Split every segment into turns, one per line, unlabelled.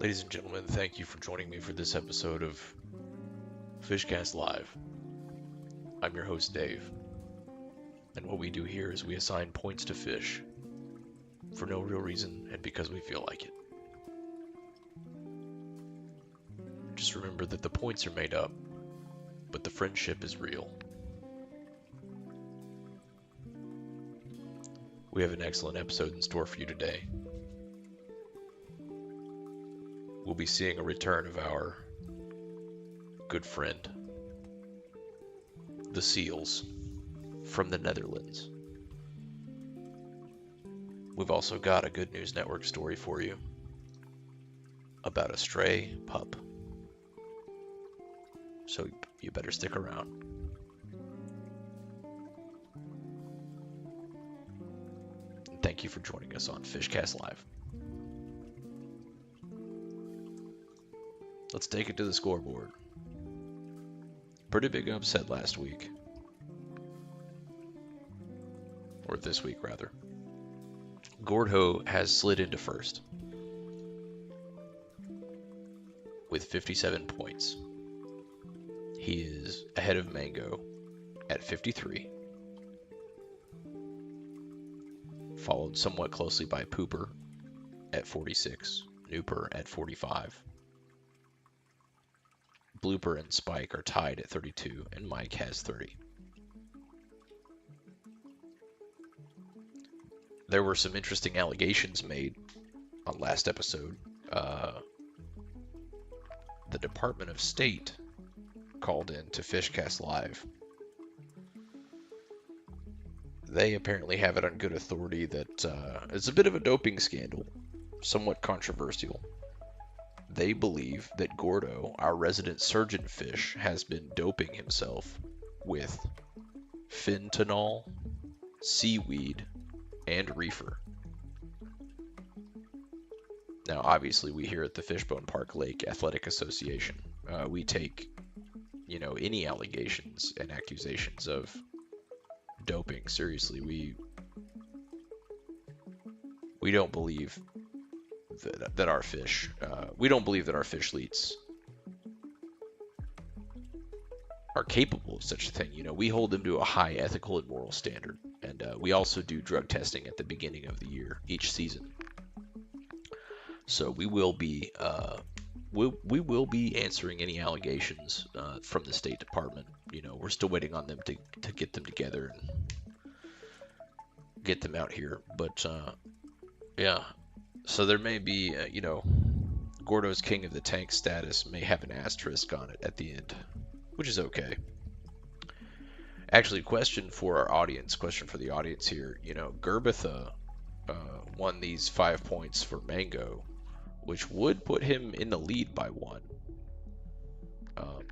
Ladies and gentlemen, thank you for joining me for this episode of FIshcast Live. I'm your host, Dave, and what we do here is we assign points to fish for no real reason and because we feel like it. Just remember that the points are made up, but the friendship is real. We have an excellent episode in store for you today. We'll be seeing a return of our good friend, the seals from the Netherlands. We've also got a Good News Network story for you about a stray pup. So you better stick around. And thank you for joining us on FIshcast Live. Let's take it to the scoreboard. Pretty big upset last week. Or this week, rather. Gordho has slid into first with 57 points. He is ahead of Mango at 53. Followed somewhat closely by Pooper at 46. Nooper at 45. Blooper and Spike are tied at 32, and Mike has 30. There were some interesting allegations made on last episode. The Department of State called in to FIshcast Live. They apparently have it on good authority that it's a bit of a doping scandal, somewhat controversial. They believe that Gordo, our resident surgeon fish, has been doping himself with fentanyl, seaweed, and reefer. Now, obviously, we here at the Fishbone Park Lake Athletic Association, we take, any allegations and accusations of doping seriously. We don't believe that our fish, we don't believe that our fishleets are capable of such a thing. We hold them to a high ethical and moral standard, and we also do drug testing at the beginning of the year, each season. So we will be we will be answering any allegations from the State Department. We're still waiting on them to get them together and get them out here. But yeah. So there may be, Gordo's King of the Tank status may have an asterisk on it at the end, which is okay. Actually, question for the audience here. Gerbitha won these 5 points for Mango, which would put him in the lead by 1. It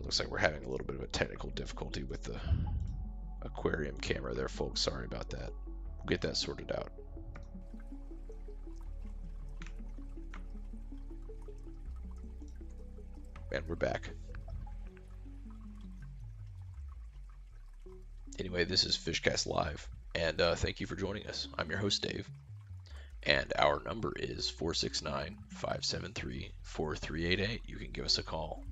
looks like we're having a little bit of a technical difficulty with the aquarium camera there, folks. Sorry about that. We'll get that sorted out. And we're back. Anyway, this is FIshcast Live, and thank you for joining us. I'm your host, Dave, and our number is 469-573-4388. You can give us a call.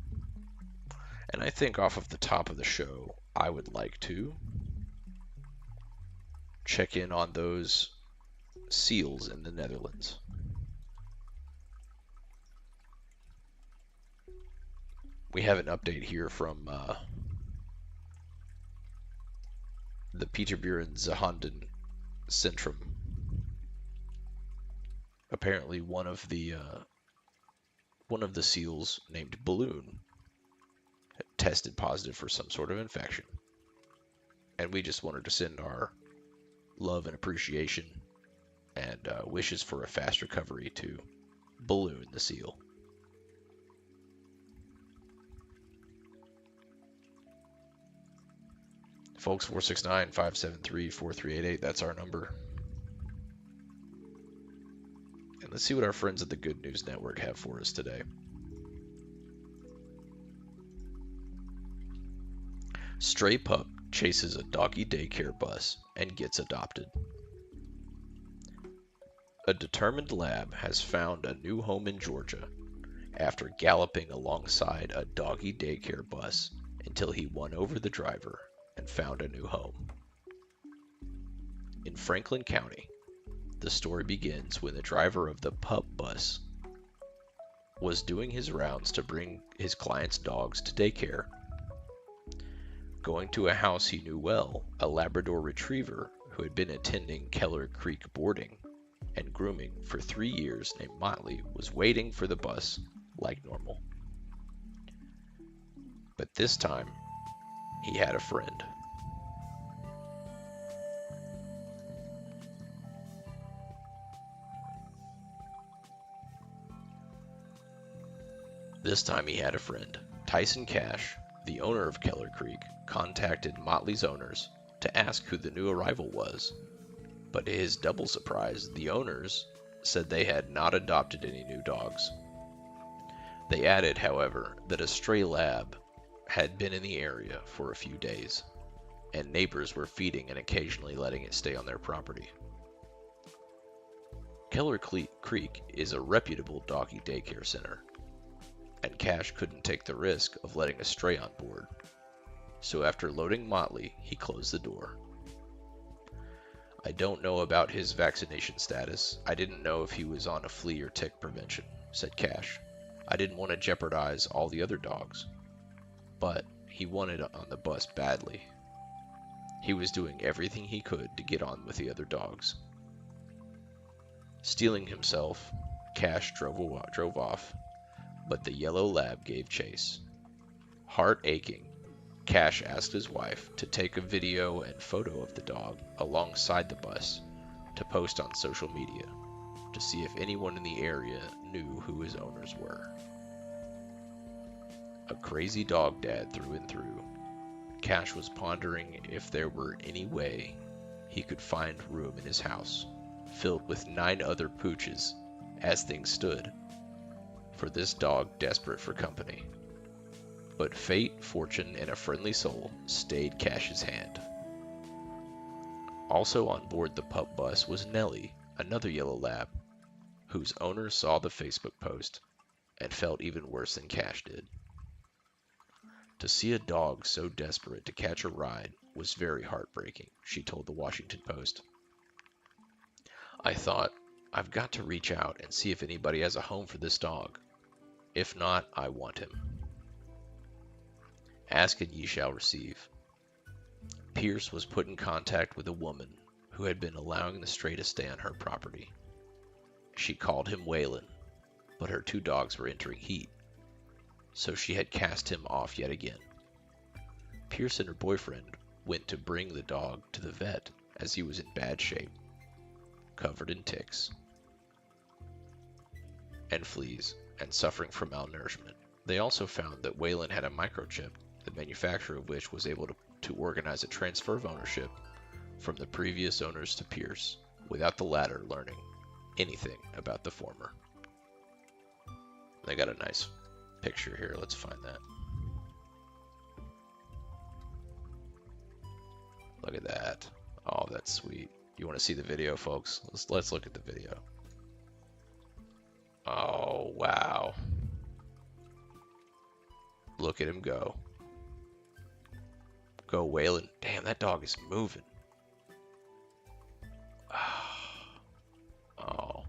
And I think off of the top of the show, I would like to check in on those seals in the Netherlands. We have an update here from the Peterburen Zahanden Centrum. Apparently, one of the seals named Balloon tested positive for some sort of infection, and we just wanted to send our love and appreciation and wishes for a fast recovery to Balloon the seal. Folks, 469-573-4388, that's our number. And let's see what our friends at the Good News Network have for us today. Stray pup chases a doggy daycare bus and gets adopted. A determined lab has found a new home in Georgia after galloping alongside a doggy daycare bus until he won over the driver and found a new home. In Franklin County, the story begins when the driver of the pup bus was doing his rounds to bring his clients' dogs to daycare. Going to a house he knew well, a Labrador Retriever who had been attending Keller Creek boarding and grooming for 3 years named Motley was waiting for the bus like normal. But this time, he had a friend. This time he had a friend. Tyson Cash, the owner of Keller Creek, contacted Motley's owners to ask who the new arrival was. But to his double surprise, the owners said they had not adopted any new dogs. They added, however, that a stray lab had been in the area for a few days, and neighbors were feeding and occasionally letting it stay on their property. Keller Creek is a reputable doggy daycare center, and Cash couldn't take the risk of letting a stray on board. So after loading Motley, he closed the door. I don't know about his vaccination status. I didn't know if he was on a flea or tick prevention, said Cash. I didn't want to jeopardize all the other dogs. But he wanted on the bus badly. He was doing everything he could to get on with the other dogs. Steeling himself, Cash drove off, but the yellow lab gave chase. Heart aching, Cash asked his wife to take a video and photo of the dog alongside the bus to post on social media to see if anyone in the area knew who his owners were. A crazy dog dad through and through, Cash was pondering if there were any way he could find room in his house, filled with 9 other pooches, as things stood, for this dog desperate for company. But fate, fortune, and a friendly soul stayed Cash's hand. Also on board the pup bus was Nellie, another yellow lab, whose owner saw the Facebook post and felt even worse than Cash did. To see a dog so desperate to catch a ride was very heartbreaking, she told the Washington Post. I thought, I've got to reach out and see if anybody has a home for this dog. If not, I want him. Ask and ye shall receive. Pierce was put in contact with a woman who had been allowing the stray to stay on her property. She called him Waylon, but her 2 dogs were entering heat, so she had cast him off yet again. Pierce and her boyfriend went to bring the dog to the vet as he was in bad shape, covered in ticks and fleas and suffering from malnourishment. They also found that Waylon had a microchip, the manufacturer of which was able to organize a transfer of ownership from the previous owners to Pierce, without the latter learning anything about the former. They got a nice picture here. Let's find that. Look at that. Oh, that's sweet. You want to see the video, folks? Let's look at the video. Oh, wow. Look at him go. Go, Waylon. Damn, that dog is moving. Oh.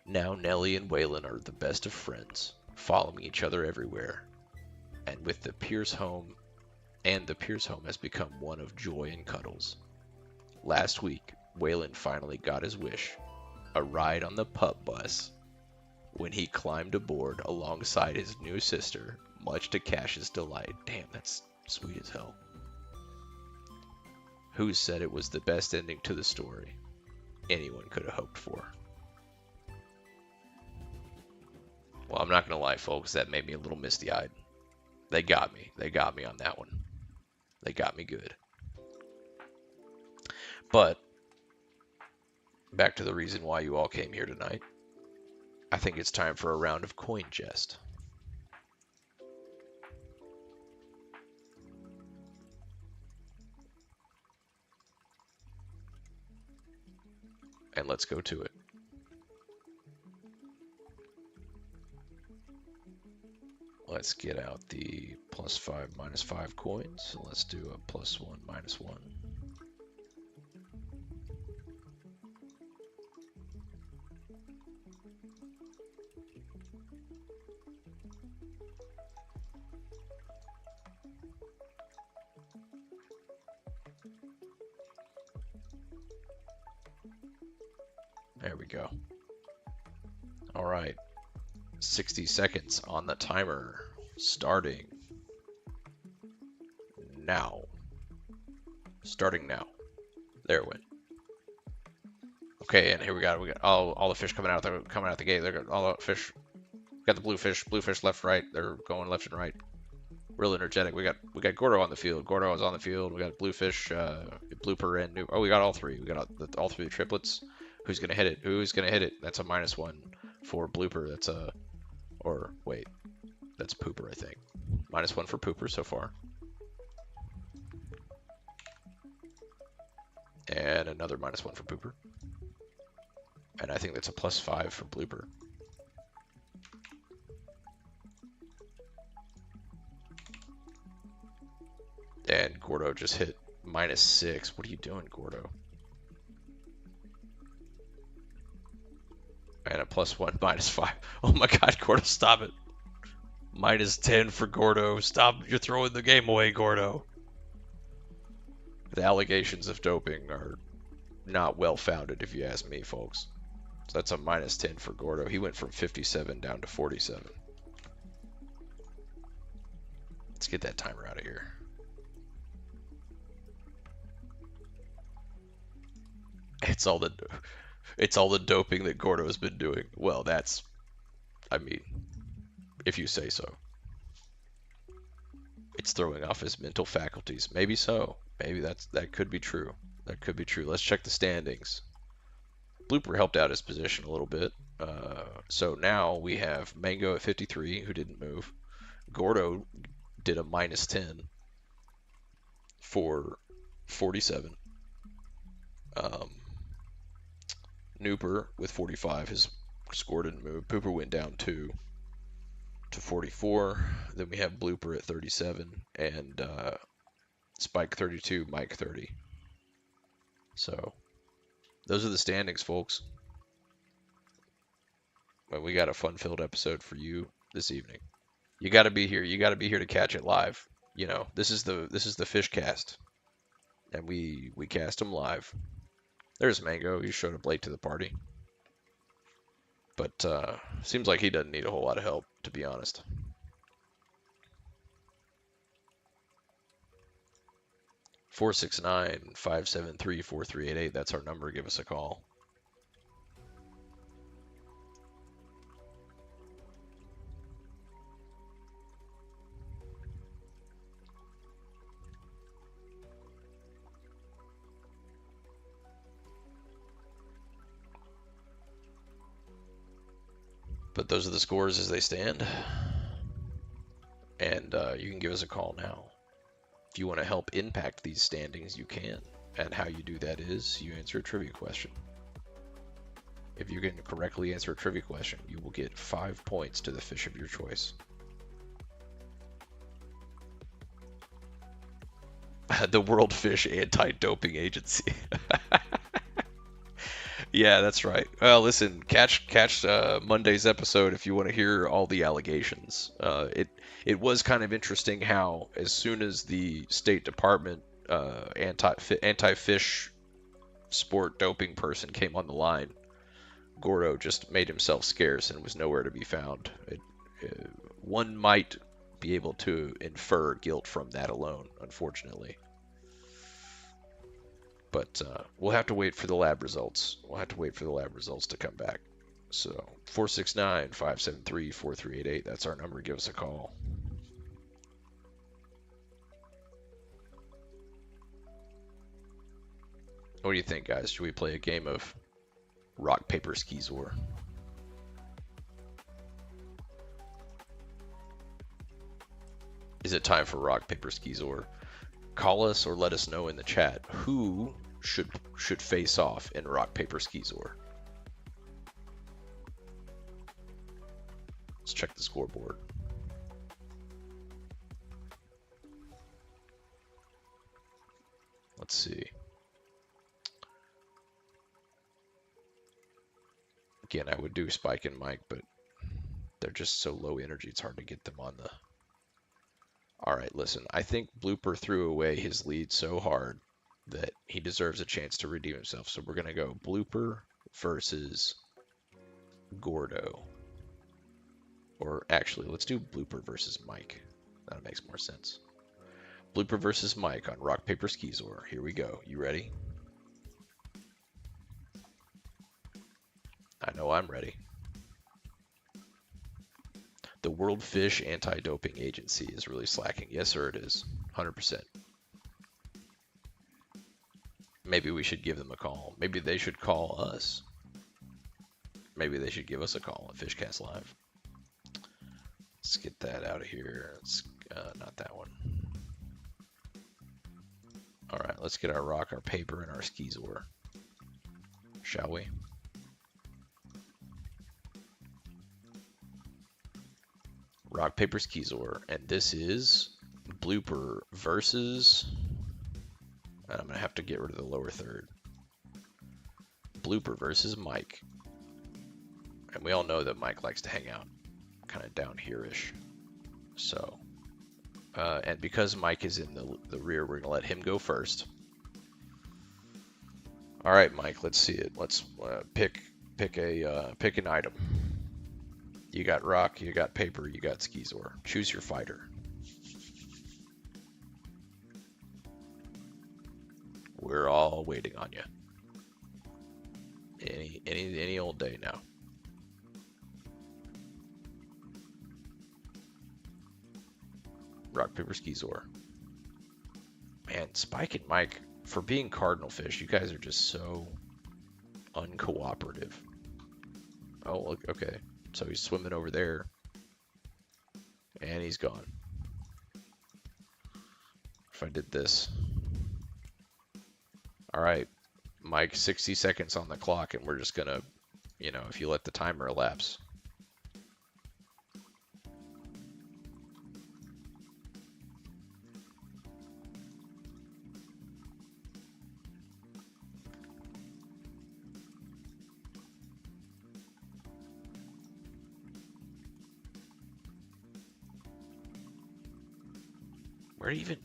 Now Nellie and Waylon are the best of friends, following each other everywhere. And with the Pierce home, the Pierce home has become one of joy and cuddles. Last week, Waylon finally got his wish, a ride on the pup bus, when he climbed aboard alongside his new sister, much to Cash's delight. Damn, that's sweet as hell. Who said it was the best ending to the story anyone could have hoped for? Well, I'm not going to lie, folks, that made me a little misty-eyed. They got me. They got me on that one. They got me good. But back to the reason why you all came here tonight. I think it's time for a round of coin jest. and let's go to it. Let's get out the +5, -5 coins. So let's do a +1, -1. There we go. All right. 60 seconds on the timer, starting now. Starting now. There it went. Okay, and here we got all the fish coming out the gate. They're got all the fish. Got the blue fish left, right. They're going left and right. Real energetic. We got Gordo on the field. Gordo is on the field. We got bluefish, blooper, and new. Oh, we got all three. We got all three triplets. Who's gonna hit it? Who's gonna hit it? That's a -1 for blooper. That's a, or wait, that's pooper, I think. -1 for pooper so far. And another -1 for pooper. And I think that's a +5 for blooper. And Gordo just hit -6. What are you doing, Gordo? And a +1, -5. Oh my God, Gordo, stop it. -10 for Gordo. Stop, you're throwing the game away, Gordo. The allegations of doping are not well founded, if you ask me, folks. So that's a -10 for Gordo. He went from 57 down to 47. Let's get that timer out of here. It's all the doping that Gordo has been doing. Well, that's, I mean, if you say so. It's throwing off his mental faculties. Maybe so. Maybe that could be true. That could be true. Let's check the standings. Blooper helped out his position a little bit. So now we have Mango at 53, who didn't move. Gordo did a -10 for 47. Nooper with 45, his score didn't move. Pooper went down 2 to 44. Then we have Blooper at 37 and Spike 32, Mike 30. So those are the standings, folks. But we got a fun-filled episode for you this evening. You got to be here. You got to be here to catch it live. You know, this is the FIshcast, and we cast them live. There's Mango. He showed up late to the party. But seems like he doesn't need a whole lot of help, to be honest. (469-573-4388). That's our number. Give us a call. But those are the scores as they stand. And you can give us a call now. If you want to help impact these standings, you can. And how you do that is you answer a trivia question. If you can correctly answer a trivia question, you will get 5 points to the fish of your choice. The World Fish Anti-Doping Agency. Yeah, that's right. Well, listen, catch Monday's episode if you want to hear all the allegations. It was kind of interesting how as soon as the State Department anti-fish sport doping person came on the line, Gordo just made himself scarce and was nowhere to be found. One might be able to infer guilt from that alone, unfortunately. But we'll have to wait for the lab results. We'll have to wait for the lab results to come back. So 469-573-4388. That's our number. Give us a call. What do you think, guys? Should we play a game of rock, paper, skizor? Is it time for rock, paper, skizor? Call us or let us know in the chat who should face off in rock paper skeezor. Let's check the scoreboard. Let's see. Again, I would do Spike and Mike, but they're just so low energy, it's hard to get them on the... Alright, listen, I think Blooper threw away his lead so hard that he deserves a chance to redeem himself. So we're going to go Blooper versus Gordo. Or actually, let's do Blooper versus Mike. That makes more sense. Blooper versus Mike on Rock, Paper, Skeezor. Here we go. You ready? I know I'm ready. The World Fish Anti-Doping Agency is really slacking. Yes, sir, it is. 100%. Maybe we should give them a call. Maybe they should call us. Maybe they should give us a call at FIshcast Live. Let's get that out of here. It's not that one. All right, let's get our rock, our paper, and our skeezor. Shall we? Rock, paper, skeezor, and this is Blooper versus... I'm going to have to get rid of the lower third. Blooper versus Mike. And we all know that Mike likes to hang out kind of down here-ish. So, and because Mike is in the rear, we're going to let him go first. All right, Mike, let's see it. Let's pick an item. You got rock, you got paper, you got skeezor. Choose your fighter. We're all waiting on you. Any old day now. Rock, paper, skeezor. Man, Spike and Mike, for being cardinal fish, you guys are just so uncooperative. Oh, look, okay. So he's swimming over there. And he's gone. If I did this. Alright, Mike, 60 seconds on the clock, and we're just gonna, you know, if you let the timer elapse.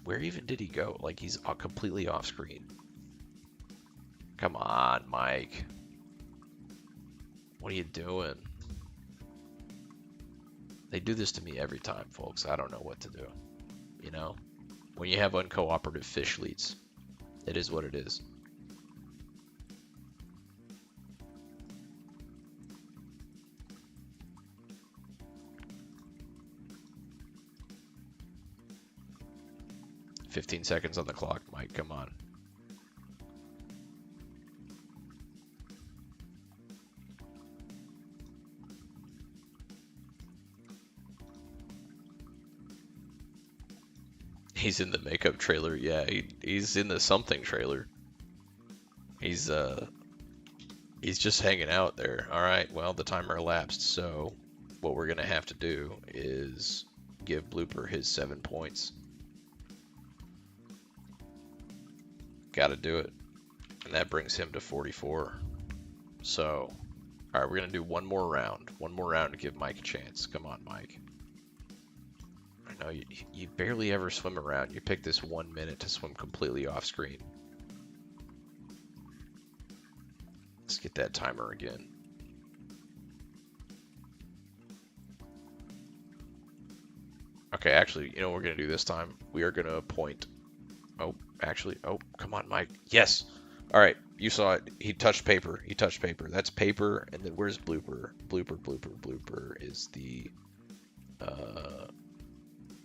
Where even did he go? Like, he's completely off screen. Come on, Mike. What are you doing? They do this to me every time, folks. I don't know what to do. You know? When you have uncooperative fish leads, it is what it is. "15 seconds on the clock, Mike. Come on." He's in the makeup trailer. Yeah, he's in the something trailer. He's just hanging out there. All right, well, the timer elapsed, so what we're gonna have to do is give Blooper his 7 points. Gotta do it. And that brings him to 44. So, all right, we're gonna do one more round. One more round to give Mike a chance. Come on, Mike. I know you barely ever swim around. You pick this 1 minute to swim completely off screen. Let's get that timer again. Okay, actually, you know what we're gonna do this time? We are gonna appoint... Oh, actually, oh, come on, Mike. Yes! All right, you saw it. He touched paper. He touched paper. That's paper, and then where's Blooper? Blooper is the...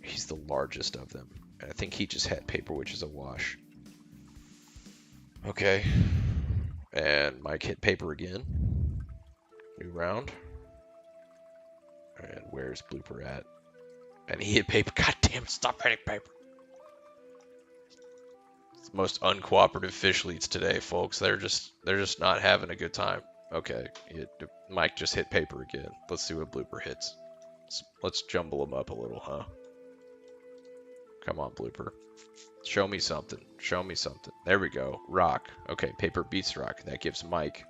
he's the largest of them. And I think he just had paper, which is a wash. Okay. And Mike hit paper again. New round. And where's Blooper at? And he hit paper. God damn it, stop hitting paper. Most uncooperative fish leads today, folks. They're just not having a good time. Okay, Mike just hit paper again. Let's see what blooper hits. Let's jumble them up a little, huh? Come on, blooper. Show me something. Show me something. There we go. Rock. Okay, paper beats rock. That gives Mike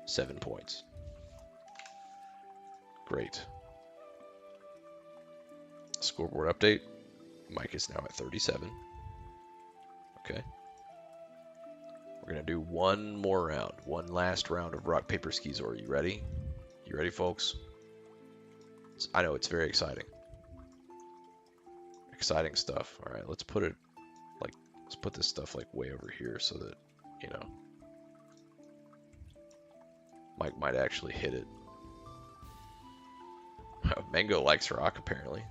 7 points. Great. Scoreboard update. Mike is now at 37. Okay. We're going to do one more round. One last round of rock, paper, skis. Are you ready? You ready, folks? I know it's very exciting. Exciting stuff. All right, let's put this stuff like way over here so that, you know, Mike might actually hit it. Mango likes rock, apparently.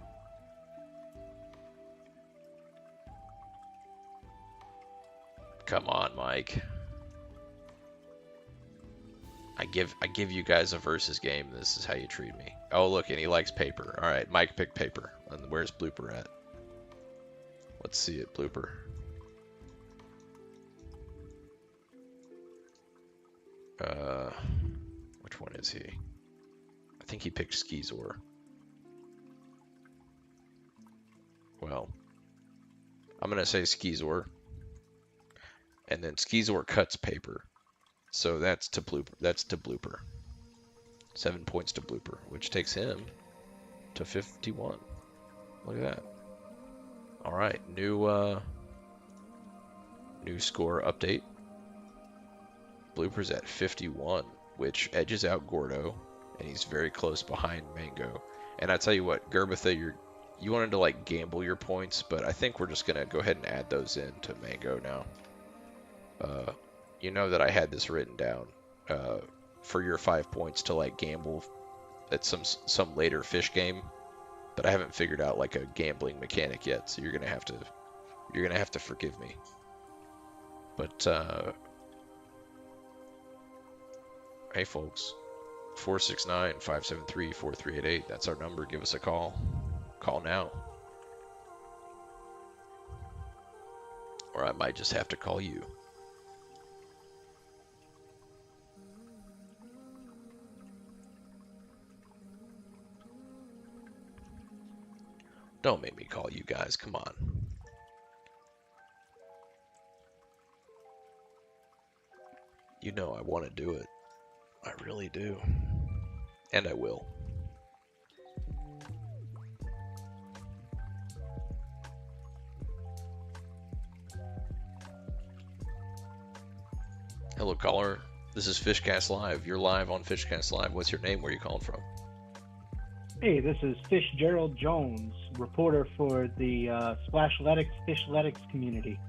Come on, Mike. I give you guys a versus game. This is how you treat me. Oh, look, and he likes paper. All right, Mike picked paper. And where's blooper at? Let's see it, blooper. Which one is he? I think he picked Skizor. Well, I'm gonna say Skizor. And then Skizor cuts paper. So that's to blooper. That's to blooper. 7 points to blooper, which takes him to 51. Look at that. All right, new score update. Blooper's at 51, which edges out Gordo, and he's very close behind Mango. And I tell you what, Gerbatha, you wanted to like gamble your points, but I think we're just gonna go ahead and add those in to Mango now. You know that I had this written down for your 5 points to like gamble at some later fish game, but I haven't figured out like a gambling mechanic yet. So you're gonna have to forgive me. But hey, folks, 469-573-4388. That's our number. Give us a call. Call now, or I might just have to call you. Don't make me call you guys, come on. You know I want to do it. I really do. And I will. Hello, caller. This is FIshcast Live. You're live on FIshcast Live. What's your name? Where are you calling from?
Hey, this is Fitzgerald Jones, reporter for the Splashletics Fishletics community.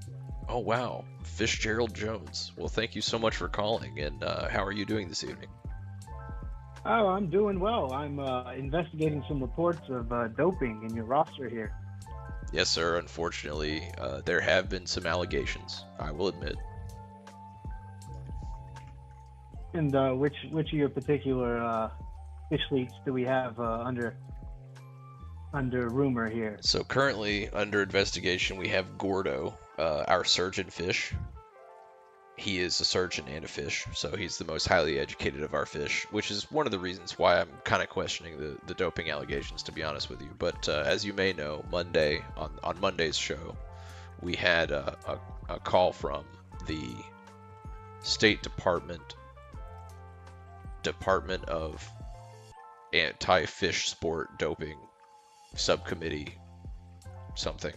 Oh, wow. Fitzgerald Jones. Well, thank you so much for calling. And how are you doing this evening?
Oh, I'm doing well. I'm investigating some reports of doping in your roster here.
Yes, sir. Unfortunately, there have been some allegations, I will admit.
And which of your particular fish leaks do we have under rumor here?
So currently under investigation we have Gordo, our surgeon fish. He is a surgeon and a fish, so he's the most highly educated of our fish, which is one of the reasons why I'm kind of questioning the doping allegations, to be honest with you. But as you may know, Monday on Monday's show, we had a call from the State Department of Anti-Fish Sport Doping Subcommittee something,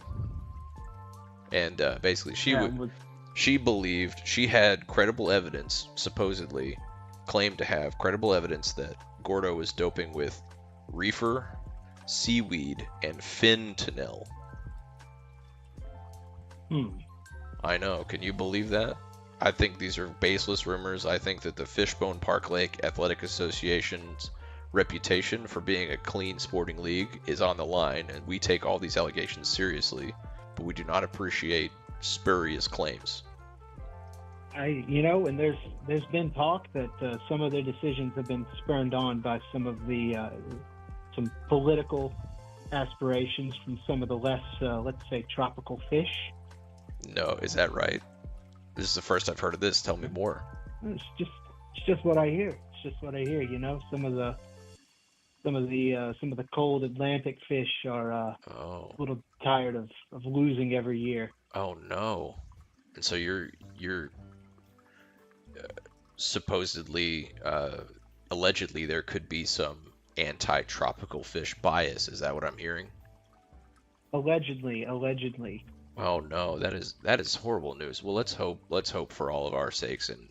and basically she believed she had credible evidence, supposedly claimed to have credible evidence that Gordo was doping with reefer, seaweed, and fentanyl. I know, can you believe that? I think these are baseless rumors. I think that the Fishbone Park Lake Athletic Association's reputation for being a clean sporting league is on the line, and we take all these allegations seriously, but we do not appreciate spurious claims.
And there's been talk that some of their decisions have been spurned on by some of the some political aspirations from some of the less, let's say, tropical fish.
No, is that right? This is the first I've heard of this. Tell me more.
It's just what I hear. It's just what I hear. Some of the cold Atlantic fish are a
Oh,
little tired of losing every year.
oh no. And so you're supposedly, allegedly, there could be some anti-tropical fish bias. Is that what I'm hearing?
Allegedly.
Oh no, that is horrible news. Well, let's hope for all of our sakes and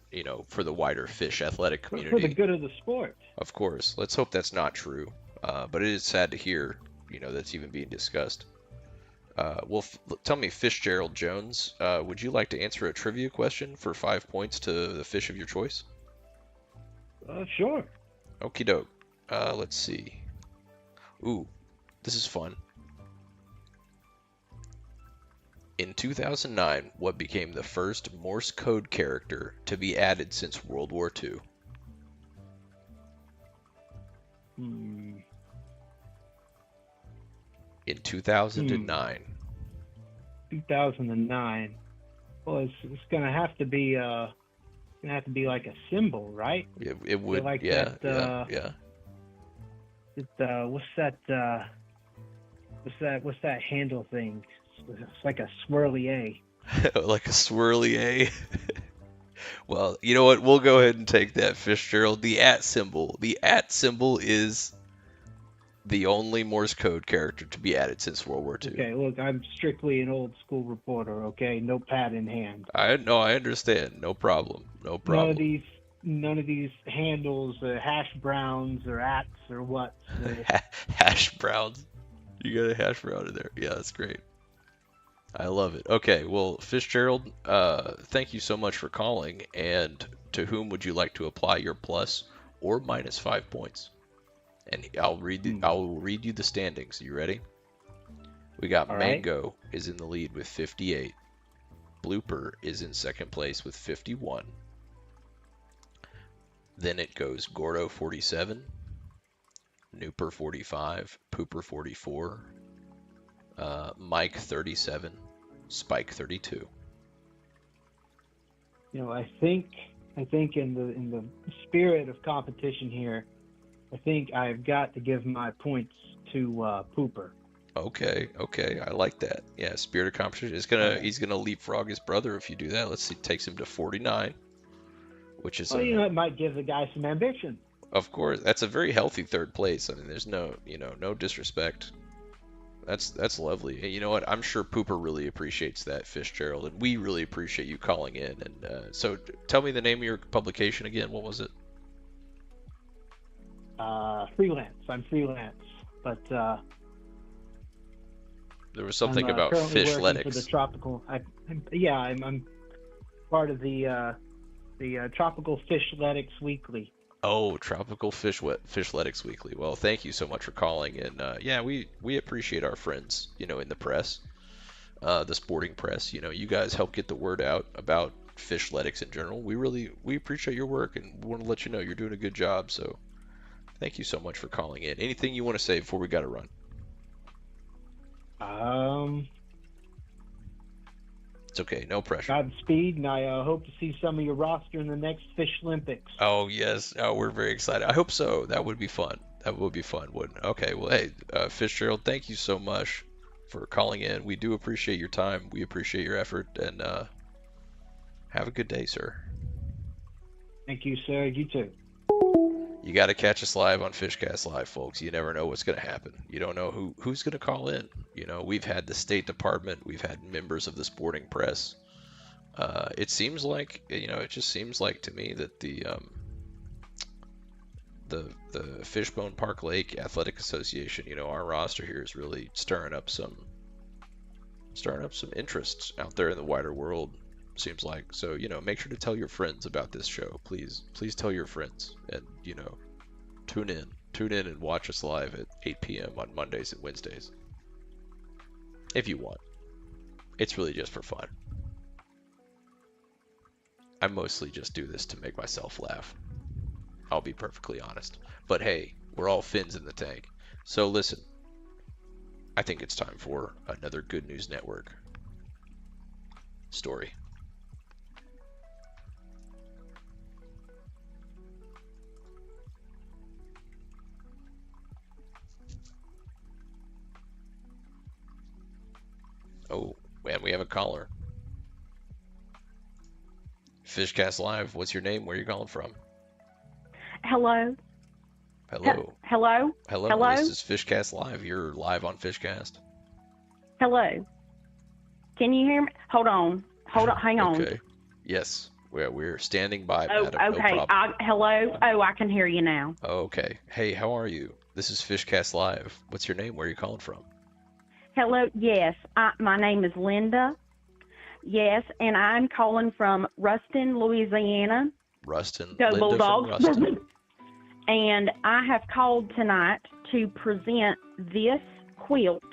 for the wider fish athletic
For the
community.
good of the sport.
Of course, let's hope that's not true. But it is sad to hear, that's even being discussed. Well, tell me, Fitzgerald Jones, would you like to answer a trivia question for 5 points to the fish of your choice?
Sure.
Okie doke. Let's see. Ooh, this is fun. In 2009, what became the first Morse code character to be added since World War II?
Hmm.
In 2009.
2009. Well, it's gonna have to be like a symbol, right?
It would,
like
yeah,
that,
yeah.
What's that handle thing? It's like a swirly A.
Like a swirly A. Well, you know what? We'll go ahead and take that, Fitzgerald. The at symbol. The at symbol is the only Morse code character to be added since World War II.
Okay, look, I'm strictly an old school reporter. Okay, notepad in hand.
I know, I understand. No problem. No
None of
problem.
these, none of these handles, hash browns or ats or what.
Hash browns. You got a hash brown in there. Yeah, that's great. I love it. Okay, well, Fitzgerald, thank you so much for calling. And to whom would you like to apply your plus or minus 5 points? And I'll read you the standings. You ready? We got
All right.
Mango is in the lead with 58. Blooper is in second place with 51. Then it goes Gordo 47, Nooper 45, Pooper 44, Mike 37, Spike 32.
I think in the spirit of competition here, I think I've got to give my points to Pooper.
Okay, I like that. Yeah, spirit of competition. He's gonna leapfrog his brother if you do that. Let's see, takes him to 49, which is
It might give the guy some ambition.
of course, that's a very healthy third place. I mean, there's no disrespect. That's lovely. And you know what? I'm sure Pooper really appreciates that, Fitzgerald, and we really appreciate you calling in. And so, tell me the name of your publication again. What was it?
Freelance. I'm freelance, but
There was something
I'm
about
currently working for the
Fishletics.
tropical. I'm part of the Tropical Fishletics Weekly.
Oh, Tropical Fishletics Weekly. Well, thank you so much for calling, and yeah, we appreciate our friends, in the press, the sporting press. You guys help get the word out about Fishletics in general. We appreciate your work, and we want to let you know you're doing a good job. So, thank you so much for calling in. Anything you want to say before we got to run? It's okay, no pressure.
Godspeed, and I hope to see some of your roster in the next Fish Olympics.
Oh yes, oh, we're very excited. I hope so. That would be fun. That would be fun, wouldn't it? Okay, well, hey, Fitzgerald, thank you so much for calling in. We do appreciate your time. We appreciate your effort, and have a good day, sir.
Thank you, sir. You too.
You got to catch us live on FishCast Live, folks. You never know what's going to happen. You don't know who's going to call in. We've had the State Department, we've had members of the sporting press. It seems like, it just seems like to me that the Fishbone Park Lake Athletic Association, our roster here is really stirring up some interest out there in the wider world. Seems like. So, make sure to tell your friends about this show. Please tell your friends, and tune in and watch us live at 8 p.m. on Mondays and Wednesdays if you want. It's really just for fun. I mostly just do this to make myself laugh. I'll be perfectly honest. But hey, we're all fins in the tank. So listen, I think it's time for another Good News Network. story. Oh, and we have a caller. FIshcast Live, what's your name? Where are you calling from?
Hello.
Hello.
Hello.
Hello.
Hello?
This is FIshcast Live. You're live on FIshcast.
Hello. Can you hear me? Hold on. Hang on.
Okay. Yes. We're standing by,
Oh,
madam.
okay.
No problem.
Hello. Oh, I can hear you now.
Okay. Hey, how are you? This is FIshcast Live. What's your name? Where are you calling from?
Hello. Yes. My name is Linda. Yes, and I'm calling from Ruston, Louisiana.
Ruston.
Go
Linda
Bulldogs.
from Ruston.
And I have called tonight to present this quilt,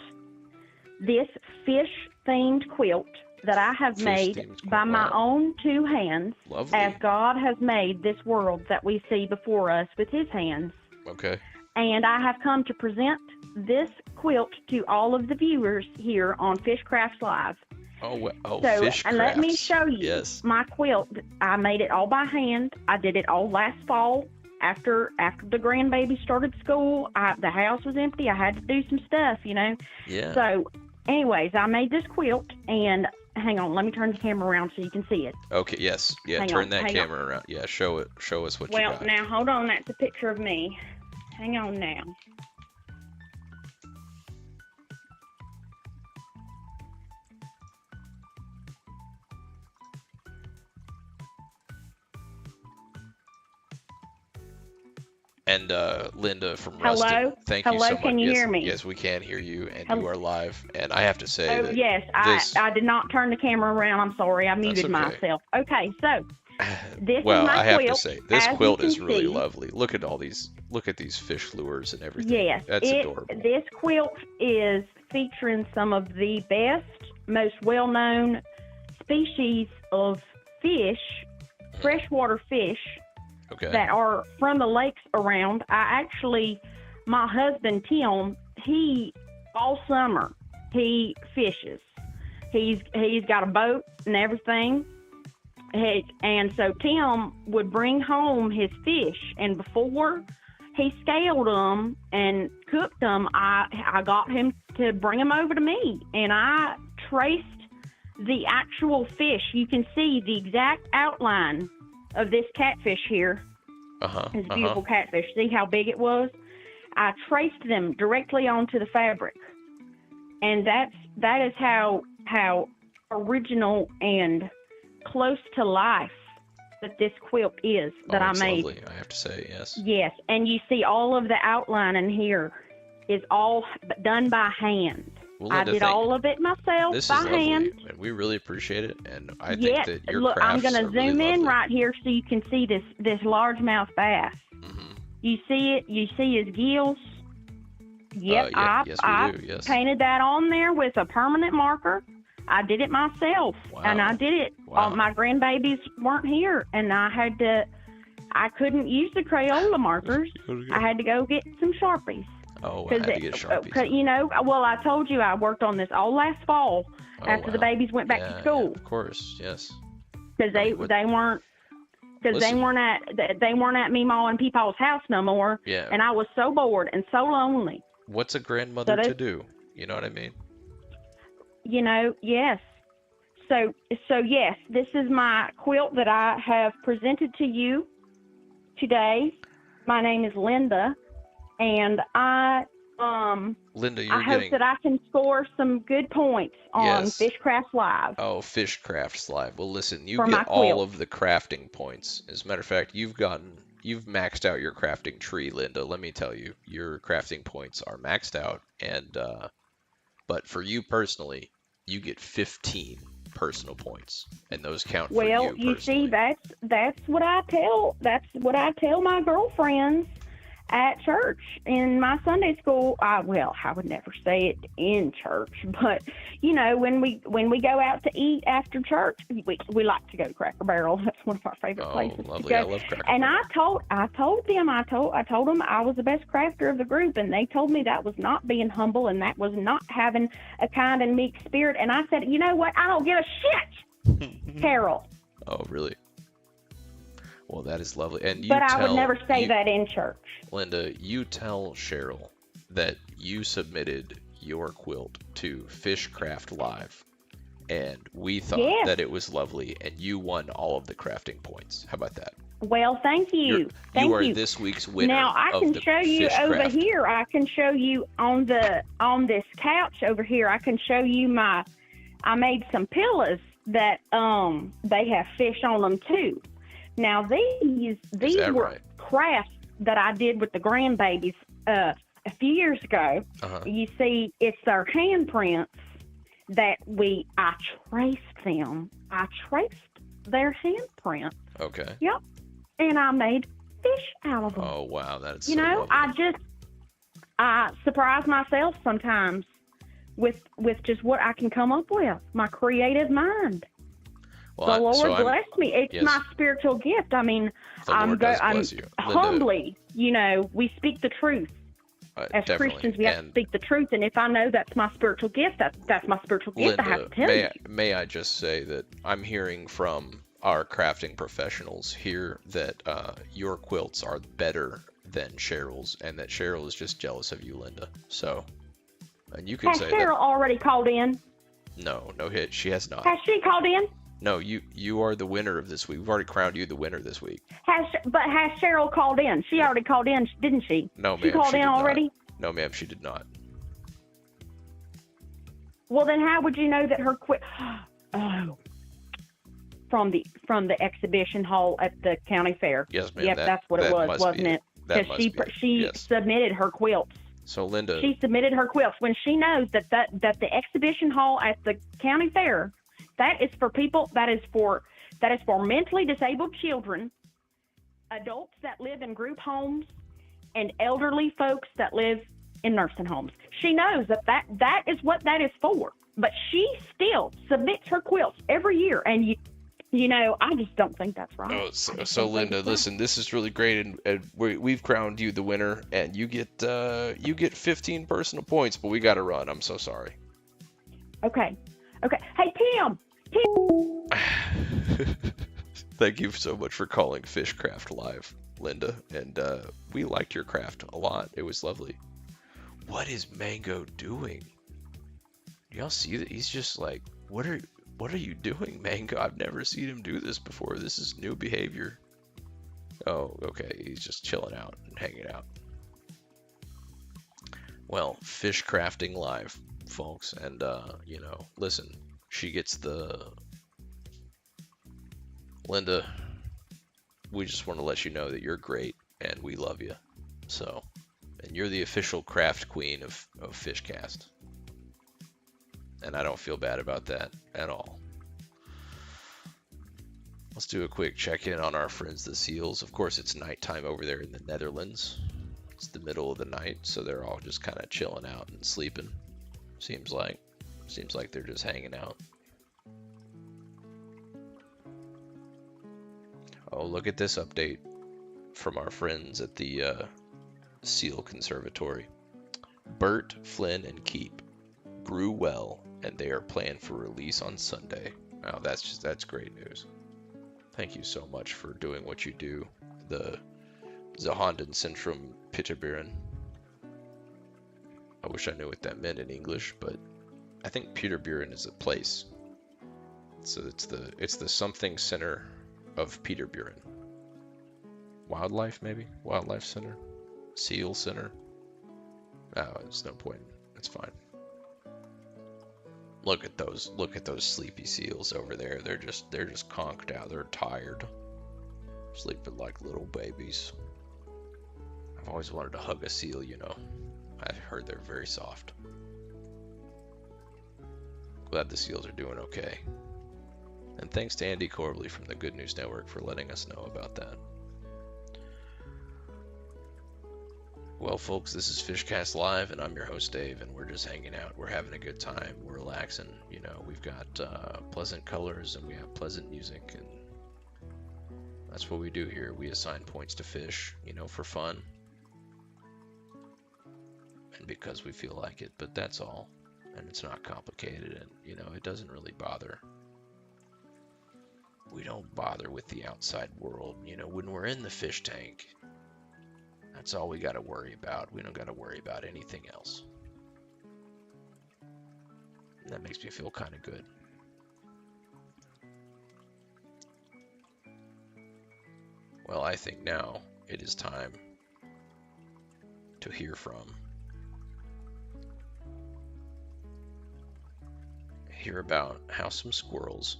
this fish-themed quilt that I have made
Fish-themed
by
quilt.
my
Wow.
own two hands,
Lovely.
as God has made this world that we see before us with his hands.
Okay.
And I have come to present this quilt to all of the viewers here on FIshcast Live.
Oh,
So,
fish
and let me
crafts.
show you
Yes.
my quilt. I made it all by hand. I did it all last fall after the grandbaby started school. The house was empty. I had to do some stuff, you know.
Yeah.
So, anyways, I made this quilt, and hang on, let me turn the camera around so you can see it.
Okay. Yes. Yeah.
Hang
Turn
on,
that
hang
camera around. Yeah. Show it. Show us what you
Well,
got.
now hold on. That's a picture of me. Hang on now.
And Linda from
Hello?
Ruston, thank you
Hello,
so much.
can you
yes,
hear me?
Yes, we can hear you, and
Hello?
you are live. And I have to say
Oh,
that
yes,
this,
I did not turn the camera around. I'm sorry. I muted
okay.
myself. Okay, so this
well,
is my
I have
quilt.
to say this
As
quilt
you
is
can
really
see.
lovely. Look at all these. Look at these fish lures and everything.
Yes,
That's adorable.
this quilt is featuring some of the best, most well-known species of fish, freshwater fish,
Okay.
that are from the lakes around. My husband, Tim, all summer, he fishes. He's got a boat and everything. And so Tim would bring home his fish, and before he scaled them and cooked them, I got him to bring them over to me, and I traced the actual fish. You can see the exact outline of this catfish here. This beautiful catfish. See how big it was? I traced them directly onto the fabric, and that is how original and close to life that this quilt is that I
it's
made.
lovely, I have to say, yes.
Yes, and you see all of the outline in here is all done by hand.
Well,
I
Linda,
did all of it myself
this
by
is lovely,
hand.
and we really appreciate it. And I
Yes,
think that your
look, I'm
crafts
going
are
to zoom
really
in
lovely.
right here so you can see this largemouth bass.
Mm-hmm.
You see it? You see his gills? Yep,
Yes, we
I
do. Yes.
painted that on there with a permanent marker. I did it myself, and I did it.
Wow.
My grandbabies weren't here, and I couldn't use the Crayola markers. I had to go get some Sharpies.
Oh, I had to get Sharpies.
You know, well, I told you I worked on this all last fall after the
wow.
babies went back to school.
Yeah, of course, yes.
Because they weren't at Meemaw and Peepaw's house no more.
Yeah.
And I was so bored and so lonely.
What's a grandmother to do? You know what I mean?
You know, yes. So yes, this is my quilt that I have presented to you today. My name is Linda, and
Linda,
I hope that I can score some good points on FIshcast Live.
Oh, FIshcraft Live. Well, listen, you
For
get
my
all
quilt.
of the crafting points. As a matter of fact, you've maxed out your crafting tree, Linda. Let me tell you, your crafting points are maxed out. And but for you personally, you get 15 personal points, and those count for you.
Well, you see, that's what I tell my girlfriends at church in my Sunday school. I would never say it in church, but you know, when we go out to eat after church, we like to go to Cracker Barrel. That's one of our favorite places
lovely.
to go.
I love Cracker
and
Barrel.
I told them I was the best crafter of the group, and they told me that was not being humble and that was not having a kind and meek spirit. And I said, you know what? I don't give a shit. Carol.
Oh, really? Well, that is lovely. And
But I would never say that in church.
Linda, you tell Cheryl that you submitted your quilt to Fishcraft Live, and we thought that it was lovely, and you won all of the crafting points. How about that?
Well, thank you.
You are this week's winner.
Now I can show you over here. I can show you on this couch over here. I can show you I made some pillows that they have fish on them too. Now these were crafts that I did with the grandbabies a few years ago. You see, it's their handprints that I traced them. I traced their handprints.
Okay.
Yep. And I made fish out of them.
Oh, wow. That's
lovely. I surprise myself sometimes with just what I can come up with, my creative mind. Well, the Lord bless me. It's my spiritual gift. I mean, I'm humbly, we speak the truth. As Christians, we have to speak the truth. And if I know that's my spiritual gift, that's my spiritual gift.
Linda,
I have to tell you.
May I just say that I'm hearing from our crafting professionals here that your quilts are better than Cheryl's, and that Cheryl is just jealous of you, Linda. So, and you can say that.
Has Cheryl already called in?
No, she has not.
Has she called in?
No, you are the winner of this week. We've already crowned you the winner this week.
Has Cheryl called in? She already called in, didn't she?
No, ma'am.
She called in already?
No, ma'am, she did not.
Well, then how would you know that her Oh, from the exhibition hall at the county fair.
Yes, ma'am.
Yep, that's what it was, wasn't it? Because she submitted her quilts.
So Linda,
she submitted her quilts when she knows that the exhibition hall at the county fair, that is for people, that is for mentally disabled children, adults that live in group homes, and elderly folks that live in nursing homes. She knows that is what that is for. But she still submits her quilts every year, and I just don't think that's right.
Oh, so Linda, listen, this is really great, and we've crowned you the winner, and you get 15 personal points, but we got to run. I'm so sorry.
Okay. Hey, Tim.
Thank you so much for calling Fishcraft Live, Linda, and we liked your craft a lot. It was lovely. What is Mango doing? Y'all see that? He's just like, what are you doing, Mango? I've never seen him do this before. This is new behavior. Oh, okay. He's just chilling out and hanging out. Well, fish crafting live, folks. And, listen, she gets Linda, we just want to let you know that you're great and we love you. So, and you're the official craft queen of FIshcast. And I don't feel bad about that at all. Let's do a quick check-in on our friends the seals. Of course, it's nighttime over there in the Netherlands. It's the middle of the night, so they're all just kind of chilling out and sleeping. Seems like they're just hanging out. Oh, look at this update from our friends at the Seal Conservatory. Bert, Flynn, and Keep grew well, and they are planned for release on Sunday. Wow, that's great news. Thank you so much for doing what you do. The Zahanden Centrum Peterburen. I wish I knew what that meant in English, but I think Peterburen is a place. So it's the something center of Peterburen. Wildlife, maybe? Wildlife center? Seal center? Oh, there's no point. It's fine. Look at those sleepy seals over there. They're just conked out. They're tired. Sleeping like little babies. I've always wanted to hug a seal, I've heard they're very soft. Glad the seals are doing okay. And thanks to Andy Corbley from the Good News Network for letting us know about that. Well, folks, this is FIshcast Live, and I'm your host, Dave, and we're just hanging out. We're having a good time. We're relaxing. We've got pleasant colors, and we have pleasant music, and that's what we do here. We assign points to fish, for fun, and because we feel like it, but that's all. And it's not complicated, and, it doesn't really bother we don't bother with the outside world. You know, when we're in the fish tank, that's all we got to worry about. We don't got to worry about anything else. And that makes me feel kind of good. Well, I think now it is time to hear about how some squirrels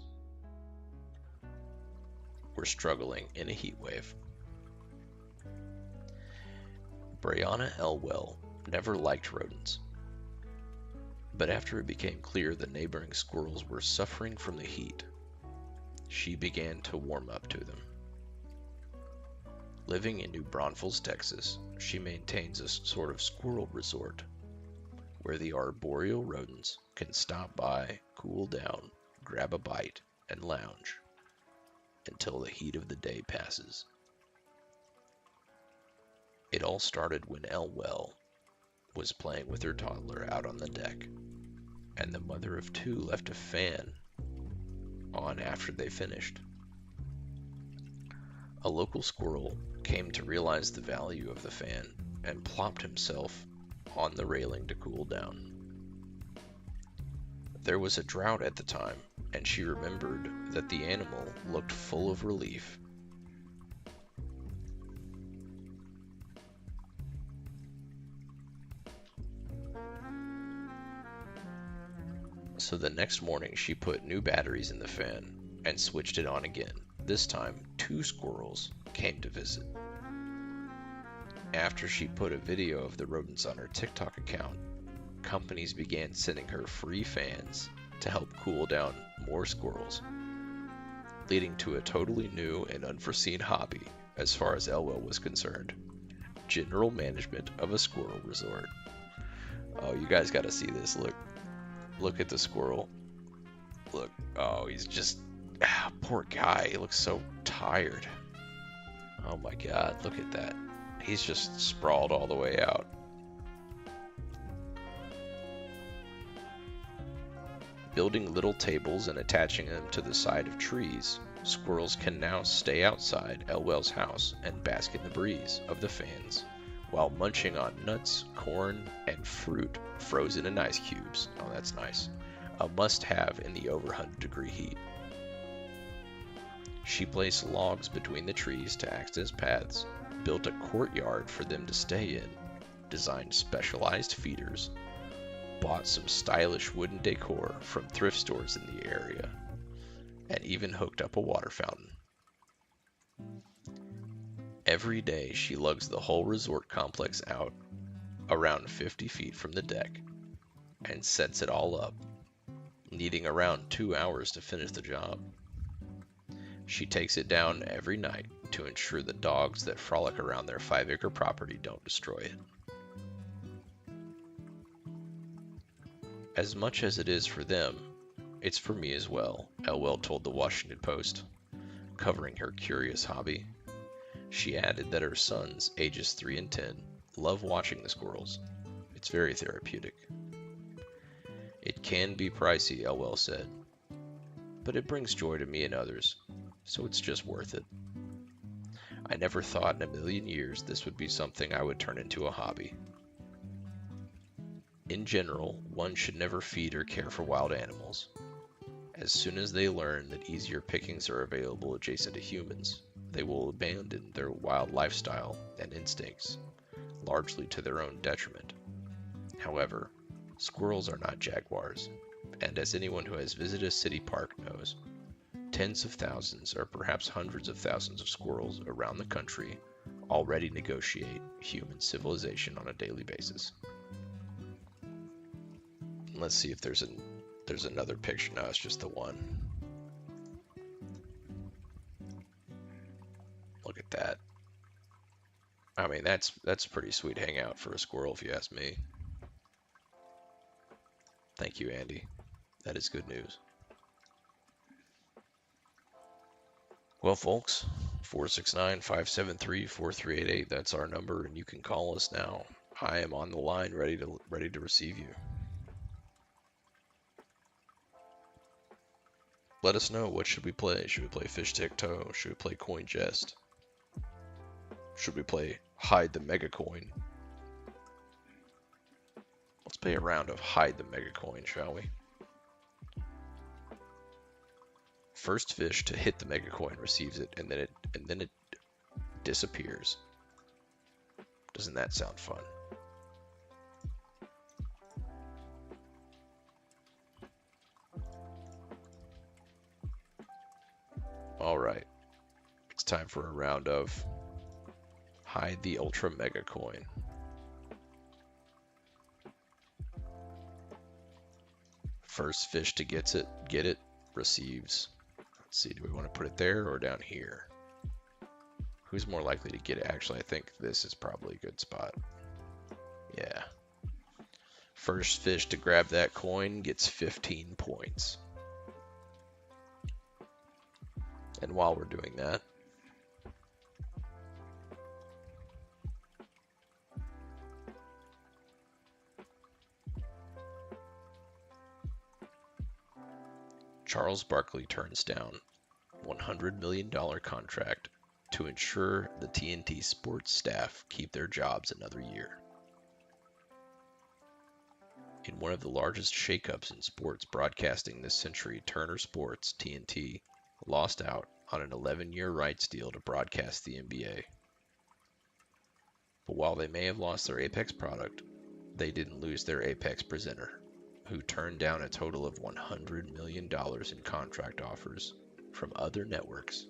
were struggling in a heat wave. Brianna Elwell never liked rodents, but after it became clear the neighboring squirrels were suffering from the heat, she began to warm up to them. Living in New Braunfels, Texas, she maintains a sort of squirrel resort where the arboreal rodents can stop by, cool down, grab a bite, and lounge until the heat of the day passes. It all started when Elwell was playing with her toddler out on the deck, and the mother of two left a fan on after they finished. A local squirrel came to realize the value of the fan and plopped himself on the railing to cool down. There was a drought at the time, and she remembered that the animal looked full of relief. So the next morning she put new batteries in the fan and switched it on again. This time, 2 squirrels came to visit. After she put a video of the rodents on her TikTok account, companies began sending her free fans to help cool down more squirrels, leading to a totally new and unforeseen hobby as far as Elwell was concerned: general management of a squirrel resort. Oh, you guys gotta see this. Look at the squirrel. Look, oh, he's just, poor guy, he looks so tired. Oh my god, look at that. He's just sprawled all the way out. Building little tables and attaching them to the side of trees, squirrels can now stay outside Elwell's house and bask in the breeze of the fans while munching on nuts, corn, and fruit frozen in ice cubes. Oh, that's nice. A must-have in the over 100-degree heat. She placed logs between the trees to act as paths, built a courtyard for them to stay in, designed specialized feeders, bought some stylish wooden decor from thrift stores in the area, and even hooked up a water fountain. Every day she lugs the whole resort complex out around 50 feet from the deck and sets it all up, needing around 2 hours to finish the job. She takes it down every night to ensure the dogs that frolic around their 5-acre property don't destroy it. As much as it is for them, it's for me as well, Elwell told the Washington Post, covering her curious hobby. She added that her sons, ages 3 and 10, love watching the squirrels. It's very therapeutic. It can be pricey, Elwell said, but it brings joy to me and others, so it's just worth it. I never thought in a million years this would be something I would turn into a hobby. In general, one should never feed or care for wild animals. As soon as they learn that easier pickings are available adjacent to humans, they will abandon their wild lifestyle and instincts, largely to their own detriment. However, squirrels are not jaguars, and as anyone who has visited a city park knows, tens of thousands or perhaps hundreds of thousands of squirrels around the country already negotiate human civilization on a daily basis. Let's see if there's another picture. No, it's just the one. Look at that. I mean, that's a pretty sweet hangout for a squirrel, if you ask me. Thank you, Andy. That is good news. Well, folks, 469-573-4388. That's our number, and you can call us now. I am on the line, ready to receive you. let us know. What should we play? Should we play Fish Tic-Toe? Should we play Coin Jest? Should we play Hide the Mega Coin? Let's play a round of Hide the Mega Coin, shall we? First fish to hit the Mega Coin receives it, and then it disappears. Doesn't that sound fun? All right, it's time for a round of Hide the Ultra Mega Coin. First fish to get it receives. Let's see, do we want to put it there or down here? Who's more likely to get it? Actually, I think this is probably a good spot. Yeah. First fish to grab that coin gets 15 points. And while we're doing that, Charles Barkley turns down $100 million contract to ensure the TNT sports staff keep their jobs another year. In one of the largest shakeups in sports broadcasting this century, Turner Sports, TNT, lost out on an 11-year rights deal to broadcast the NBA. But while they may have lost their Apex product, they didn't lose their Apex presenter, who turned down a total of $100 million in contract offers from other networks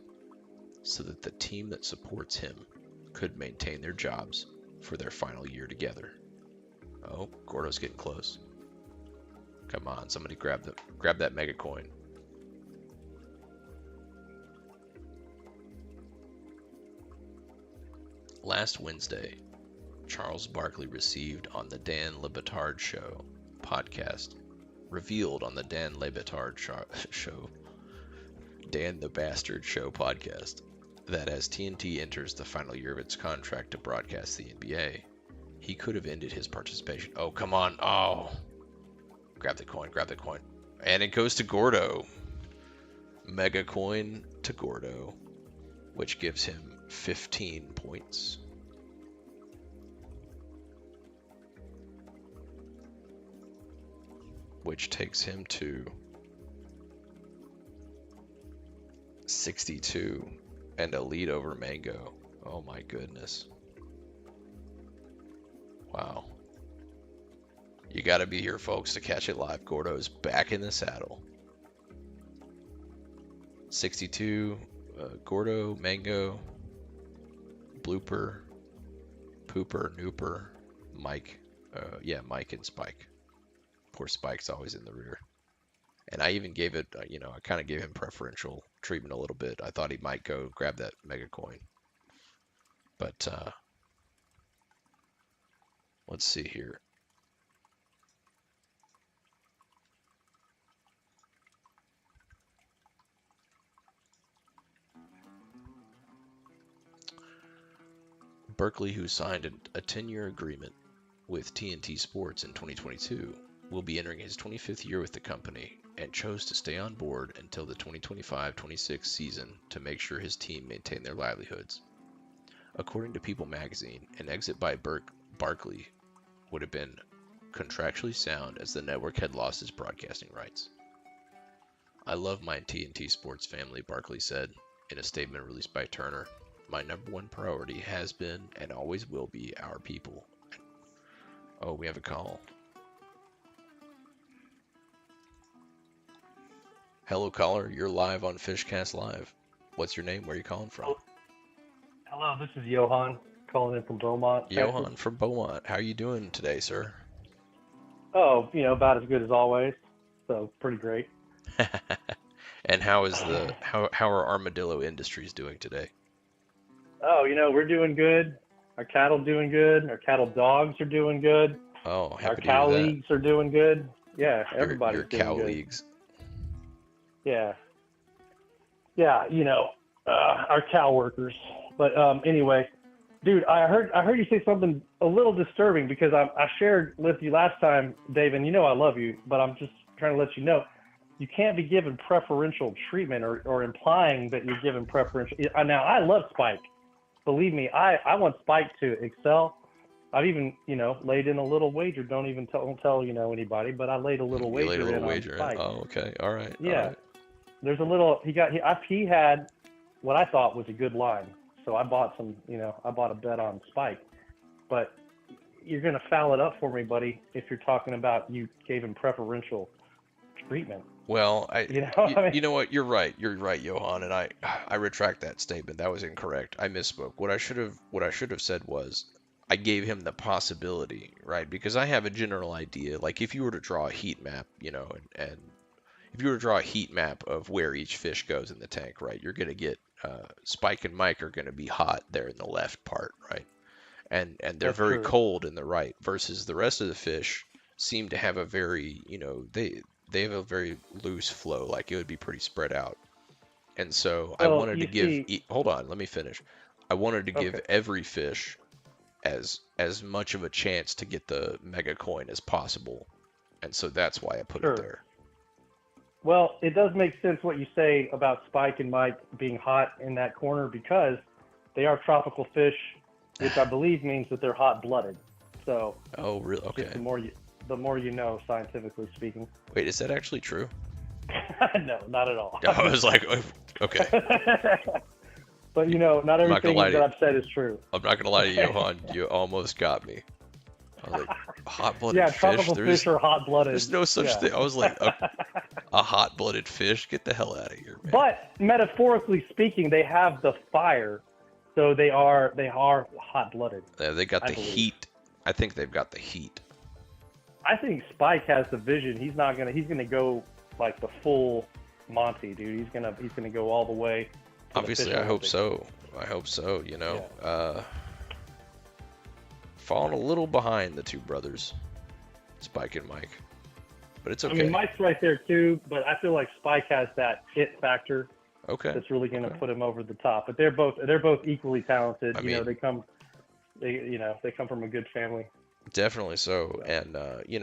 so that the team that supports him could maintain their jobs for their final year together. Oh, Gordo's getting close. Come on, somebody grab that mega coin. Last Wednesday, Charles Barkley received on the Dan Le Batard Show podcast, revealed on the Dan Le Batard show, Dan the Bastard Show podcast, that as TNT enters the final year of its contract to broadcast the NBA, he could have ended his participation. Oh, come on. Oh. Grab the coin. And it goes to Gordo. Mega coin to Gordo, which gives him 15 points. Which takes him to 62 and a lead over Mango. Oh my goodness. Wow. You gotta be here, folks, to catch it live. Gordo's back in the saddle. 62, Gordo, Mango, Blooper, Pooper, Nooper, Mike. Mike and Spike. Poor Spike's always in the rear. And I even gave it, I kind of gave him preferential treatment a little bit. I thought he might go grab that mega coin. But, let's see here. Barkley, who signed a 10-year agreement with TNT Sports in 2022, will be entering his 25th year with the company and chose to stay on board until the 2025-26 season to make sure his team maintained their livelihoods. According to People magazine, an exit by Barkley would have been contractually sound as the network had lost its broadcasting rights. I love my TNT Sports family, Barkley said in a statement released by Turner. My number one priority has been and always will be our people. Oh, we have a call. Hello, caller. You're live on FIshcast Live. What's your name? Where are you calling from?
Hello, this is Johan calling in from Beaumont.
Johan from Beaumont. How are you doing today, sir?
Oh, about as good as always. So pretty great.
And how are Armadillo Industries doing today?
Oh, we're doing good. Our cattle doing good. Our cattle dogs are doing good.
Oh, happy
Our
to
cow
hear that.
leagues are doing good. Yeah, everybody's
your
doing
cow
good.
leagues.
Yeah. Yeah, our cow workers. But anyway, dude, I heard you say something a little disturbing because I shared with you last time, Dave, and I love you, but I'm just trying to let you know. you can't be given preferential treatment or implying that you're given preferential. Now, I love Spike. Believe me, I want Spike to excel. I've even, laid in a little wager. Don't tell anybody, but I laid a little wager
laid a little
in
wager
on Spike.
in. Oh, okay. All right.
Yeah.
All right.
There's a little, he had what I thought was a good line. So I bought I bought a bet on Spike. But you're going to foul it up for me, buddy, if you're talking about you gave him preferential treatment.
Well,
you
know what? You're right. You're right, Johan, and I retract that statement. That was incorrect. I misspoke. What I should have said was I gave him the possibility, right? Because I have a general idea. Like if you were to draw a heat map, and if you were to draw a heat map of where each fish goes in the tank, right? You're gonna get Spike and Mike are gonna be hot there in the left part, right? And they're
That's
very
true.
cold in the right, versus the rest of the fish seem to have a very, they have a very loose flow, like it would be pretty spread out. And so I wanted to give, hold on, let me finish. I wanted to give every fish as much of a chance to get the mega coin as possible. And so that's why I put it there.
Well, it does make sense what you say about Spike and Mike being hot in that corner because they are tropical fish, which I believe means that they're hot-blooded. So,
oh, really? Okay.
The more you know, scientifically speaking.
Wait, is that actually true?
No, not at all.
I was like, oh, okay.
But not everything that I've said is true.
I'm not gonna lie to you, Johan. You almost got me. I was like, hot-blooded
yeah,
fish?
tropical fish are hot-blooded.
There's no such thing. I was like, a hot-blooded fish? Get the hell out of here, man.
But metaphorically speaking, they have the fire, so they are hot-blooded.
Yeah, they got the heat. I think they've got the heat.
I think Spike has the vision. He's gonna go like the full Monty, dude. He's gonna go all the way.
Obviously, I hope so. Falling a little behind the two brothers, Spike and Mike, but it's okay.
I mean, Mike's right there too, but I feel like Spike has that it factor.
Okay.
That's really gonna put him over the top. But they're both equally talented. They come from a good family.
Definitely so, and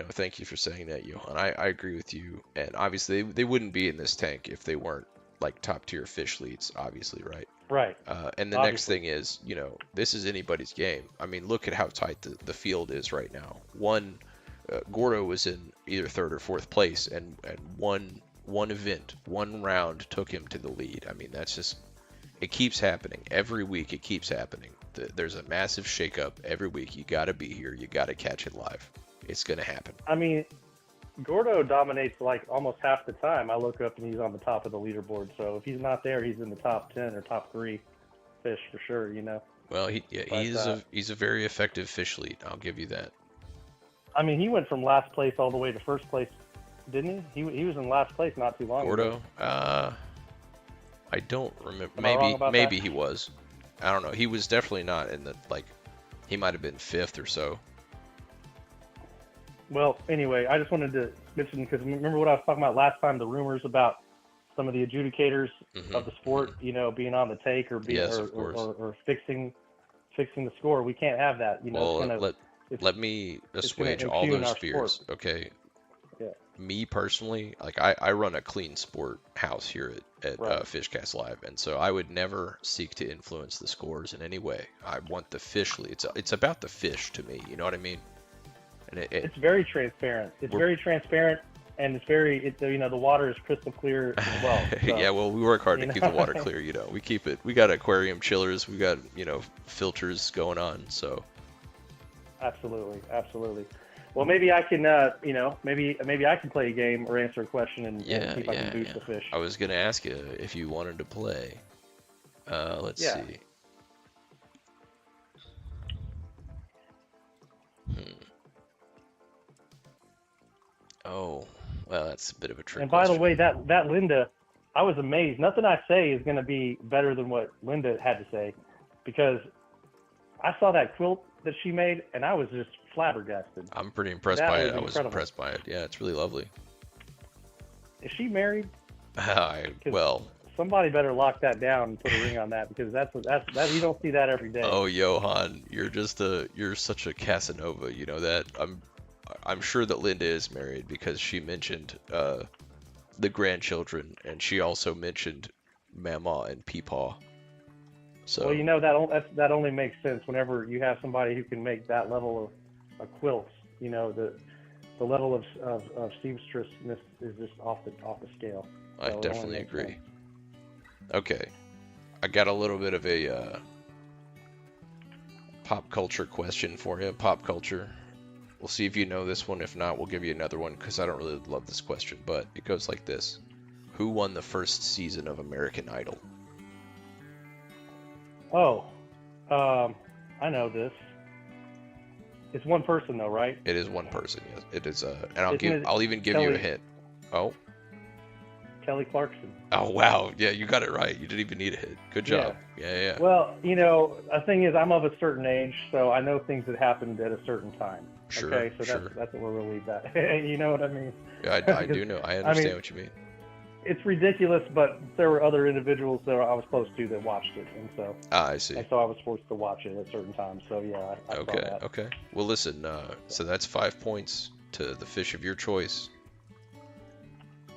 thank you for saying that, Johan. I agree with you, and obviously they wouldn't be in this tank if they weren't like top tier fish leads, obviously, right?
Right.
And the next thing is, this is anybody's game. I mean, look at how tight the field is right now. Gordo was in either third or fourth place, and one round took him to the lead. I mean, that's just, it keeps happening every week. It keeps happening. There's a massive shakeup every week. You got to be here. You got to catch it live. It's gonna happen.
I mean, Gordo dominates like almost half the time. I look up and he's on the top of the leaderboard. So if he's not there, he's in the top 10 or top 3 fish for sure.
Well, he's a very effective fish lead. I'll give you that.
I mean, he went from last place all the way to first place, didn't he? He was in last place not too long ago.
Gordo, I don't remember. Maybe he was. I don't know. He was definitely not in the he might have been 5th or so.
Well, anyway, I just wanted to mention, because remember what I was talking about last time, the rumors about some of the adjudicators of the sport, being on the take or being or fixing the score. We can't have that.
Let me assuage all those fears. Okay.
Yeah.
Me personally, I run a clean sport house here at FIshcast Live, and so I would never seek to influence the scores in any way. I want the fish lead. It's about the fish to me. You know what I mean? And
it's very transparent. It's very transparent, and it's very, the water is crystal clear as well. So,
yeah, well, we work hard to keep the water clear. We keep it. We got aquarium chillers. We got filters going on. So.
Absolutely. Well, maybe I can, maybe I can play a game or answer a question and see if I can boost the fish.
I was gonna ask you if you wanted to play. Let's see. Oh, well, that's a bit of a trick.
And by the way, that Linda, I was amazed. Nothing I say is going to be better than what Linda had to say, because I saw that quilt that she made, and I was just flabbergasted.
I'm pretty impressed by it. I was impressed by it. Yeah, it's really lovely.
Is she married?
Well,
somebody better lock that down and put a ring on that, because that's you don't see that every day.
Oh, Johan, you're such a Casanova. You know that. I'm sure that Linda is married, because she mentioned the grandchildren, and she also mentioned Mama and Peepaw. So
Well, that only makes sense whenever you have somebody who can make that level of quilts. The level of seamstressness is just off the scale.
I
So
definitely agree. Okay, I got a little bit of a pop culture question for you. Pop culture. We'll see if you know this one. If not, we'll give you another one because I don't really love this question. But it goes like this: who won the first season of American Idol?
Oh, I know this. It's one person though, right?
It is one person. Yes, it is. And I'll even give you a hint. Oh.
Kelly Clarkson.
Oh wow, yeah, you got it right. You didn't even need a hit. Good job. Yeah.
Well, the thing is, I'm of a certain age, so I know things that happened at a certain time.
Sure.
Okay, so that's what we'll leave that. You know what I mean?
Yeah, I do know. I understand what you mean.
It's ridiculous, but there were other individuals that I was close to that watched it, and so.
I see.
And so I was forced to watch it at certain times. So yeah, I saw that.
Okay. Well, listen. So that's 5 points to the fish of your choice.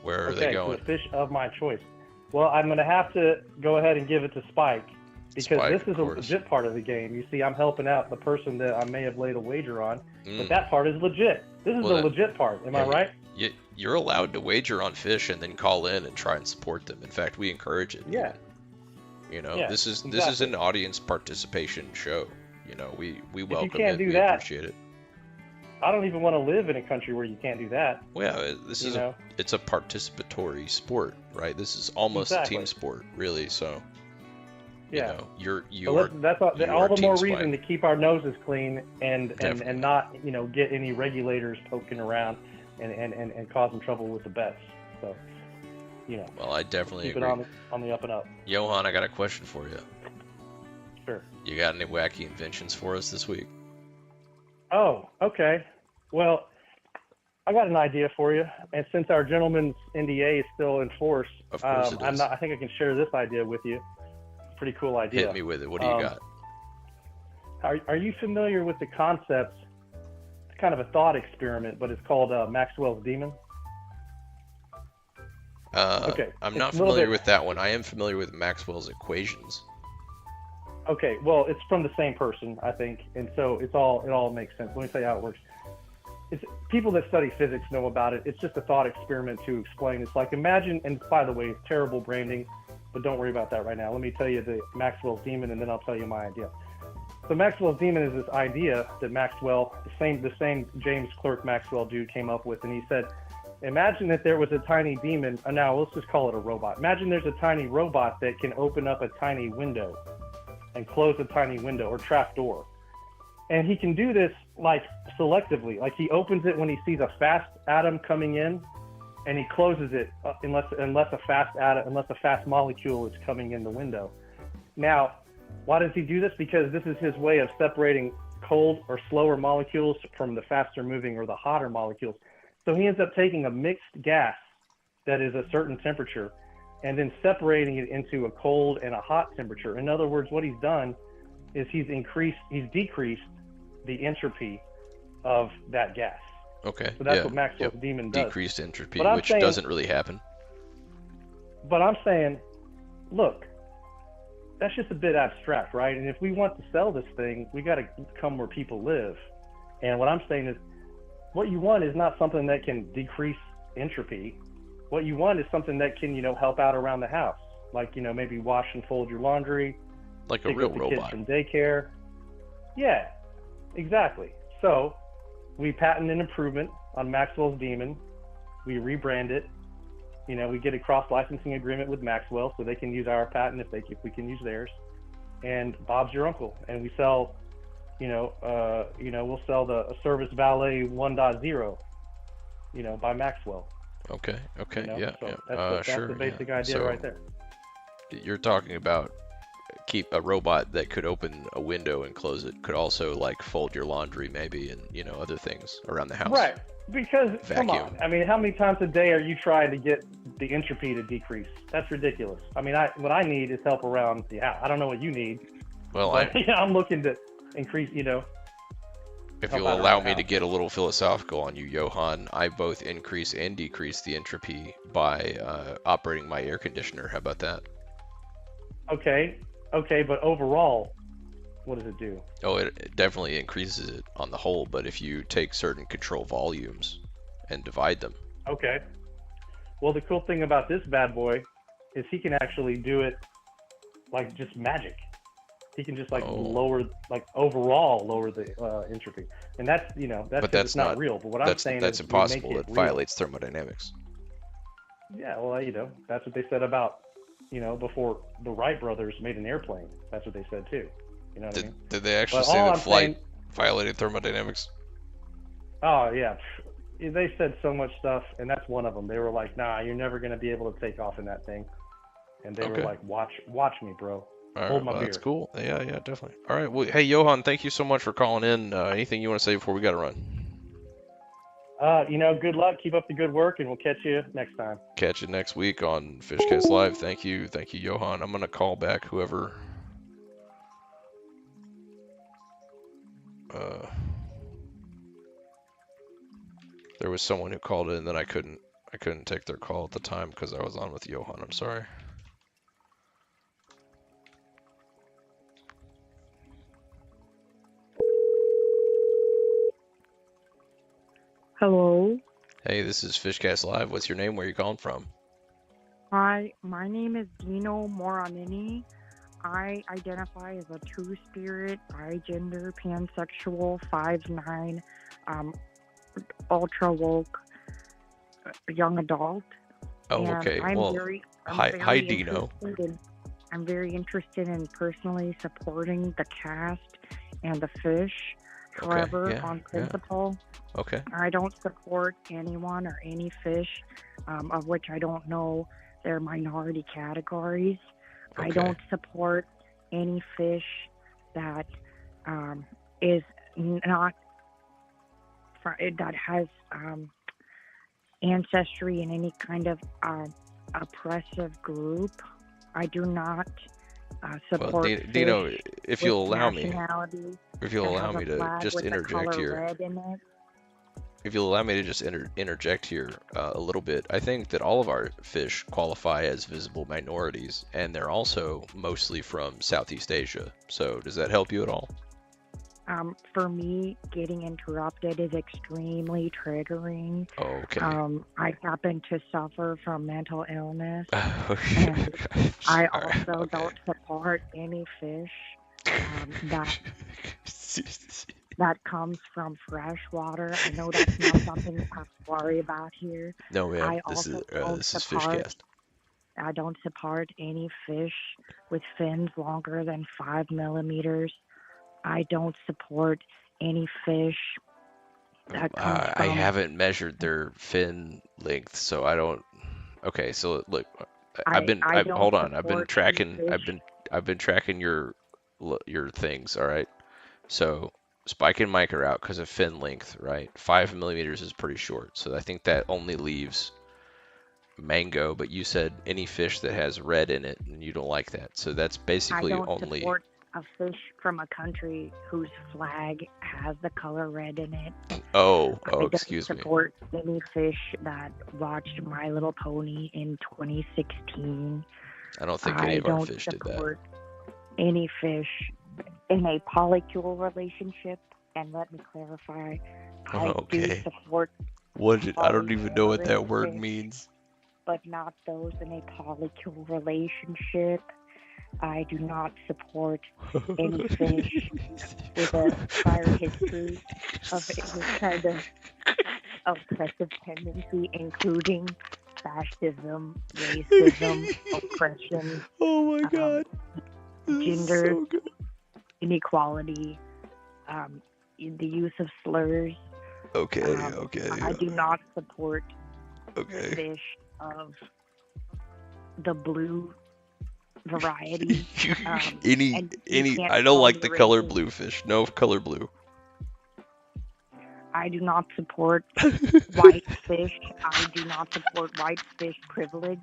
Where are they going?
So the fish of my choice. Well, I'm going to have to go ahead and give it to Spike because this is a legit part of the game. You see, I'm helping out the person that I may have laid a wager on, but that part is legit. This is the legit part. Am I right?
You're allowed to wager on fish and then call in and try and support them. In fact, we encourage it.
Yeah.
This is an audience participation show. We welcome
it.
We appreciate it.
I don't even want to live in a country where you can't do that.
Well, it's a participatory sport, right? This is almost a team sport, really. So,
that's all the more reason to keep our noses clean and not get any regulators poking around and causing trouble with the bets. So,
Well, I definitely
keep
agree.
it on the up and up.
Johan, I got a question for you.
Sure.
You got any wacky inventions for us this week?
Oh, okay. Well, I got an idea for you, and since our gentleman's NDA is still in force,
of course it is.
I think I can share this idea with you. Pretty cool idea.
Hit me with it. What do you got?
Are you familiar with the concept? It's kind of a thought experiment, but it's called Maxwell's Demon.
Okay. I'm not familiar with that one. I am familiar with Maxwell's equations.
Okay, well, it's from the same person, I think, and so it all makes sense. Let me tell you how it works. It's people that study physics know about it. It's just a thought experiment to explain. It's like imagine, and by the way, it's terrible branding, but don't worry about that right now. Let me tell you the Maxwell's Demon, and then I'll tell you my idea. So Maxwell's Demon is this idea that Maxwell, the same James Clerk Maxwell dude, came up with, and he said, imagine that there was a tiny demon. Now let's just call it a robot. Imagine there's a tiny robot that can open up a tiny window and close a tiny window or trap door. And he can do this like selectively. Like he opens it when he sees a fast atom coming in, and he closes it unless a fast molecule is coming in the window. Now, why does he do this? Because this is his way of separating cold or slower molecules from the faster moving or the hotter molecules. So he ends up taking a mixed gas that is a certain temperature and then separating it into a cold and a hot temperature. In other words, what he's done is he's decreased the entropy of that gas.
Okay.
So that's what Maxwell's Demon does.
Decreased entropy, which doesn't really happen.
But I'm saying, look, that's just a bit abstract, right? And if we want to sell this thing, we got to come where people live. And what I'm saying is, what you want is not something that can decrease entropy. What you want is something that can, help out around the house, like maybe wash and fold your laundry,
like a real robot.
Kids from daycare. Yeah, exactly. So we patent an improvement on Maxwell's Demon. We rebrand it. We get a cross-licensing agreement with Maxwell, so they can use our patent if we can use theirs. And Bob's your uncle, and we sell. We'll sell the Service Valet 1.0. By Maxwell.
Okay.
That's the basic idea right there.
You're talking about keep a robot that could open a window and close it, could also like fold your laundry maybe, and other things around the house.
Right. Because
vacuum.
Come on, I mean, how many times a day are you trying to get the entropy to decrease? That's ridiculous. I mean, what I need is help around the house. I don't know what you need.
Well,
I'm looking to increase.
If
help
you'll
out
allow
around the
me to
house.
get a little philosophical on you, Johan, I both increase and decrease the entropy by operating my air conditioner. How about that?
Okay, but overall, what does it do?
Oh, it definitely increases it on the whole, but if you take certain control volumes and divide them.
Okay. Well, the cool thing about this bad boy is he can actually do it like just magic. He can just like lower, like overall lower the entropy, and that's that's
But
'cause it's not real. But what I'm saying
that's
is
impossible.
we make
It
it real.
violates thermodynamics.
Yeah, well, that's what they said about before the Wright brothers made an airplane. That's what they said too. You know what I mean?
Did they actually
But
say
all
that
I'm
flight
saying,
violated thermodynamics?
oh yeah, they said so much stuff, and that's one of them. They were like, "Nah, you're never gonna be able to take off in that thing," and they were like, "Watch me, bro.
All
Hold
right,
my
well,
beer."
that's cool. Yeah, definitely. All right, well, hey, Johan, thank you so much for calling in. Anything you want to say before we got to run?
Good luck. Keep up the good work, and we'll catch you next time.
Catch you next week on FIshcast Live. Thank you, Johan. I'm gonna call back whoever. There was someone who called in, and then I couldn't take their call at the time because I was on with Johan. I'm sorry.
Hello.
Hey, this is FIshcast Live. What's your name? Where are you calling from?
Hi, my name is Dino Moranini. I identify as a two-spirit, bigender, pansexual, 5'9", ultra woke, young adult.
Oh,
and
okay.
I'm
Well,
very
hi, Dino.
I'm very interested in personally supporting the cast and the fish. However, on principle, I don't support anyone or any fish of which I don't know their minority categories. I don't support any fish that is not that has ancestry in any kind of oppressive group. I do not support.
Well, Dino,
fish
if you'll allow me,
to
just interject here. If you'll allow me to just interject here a little bit, I think that all of our fish qualify as visible minorities, and they're also mostly from Southeast Asia. So does that help you at all?
For me, getting interrupted is extremely triggering.
Okay.
I happen to suffer from mental illness, and I also don't support any fish that comes from fresh water. I know that's not something to have to worry about here.
No, ma'am.
This is
FIshcast.
I don't support any fish with fins longer than 5 millimeters. I don't support any fish that comes from...
I haven't measured their fin length, so I don't. Okay, so look, hold on. I've been tracking your things. All right. So Spike and Mike are out because of fin length, right? 5 millimeters is pretty short, so I think that only leaves Mango. But you said any fish that has red in it, and you don't like that. So that's basically only.
Support a fish from a country whose flag has the color red in it.
Excuse me.
I don't support any fish that watched My Little Pony in 2016.
I don't think any of our fish did that.
I don't support any fish in a polycule relationship, and let me clarify, I do support...
I don't even know what that word means.
But not those in a polycule relationship. I do not support any fish with a prior history of any kind of oppressive tendency, including fascism, racism, oppression.
Oh my God.
Gender inequality, the use of slurs.
I
do not support fish of the blue variety.
I don't like the color blue fish. No color blue.
I do not support white fish. I do not support white fish privilege.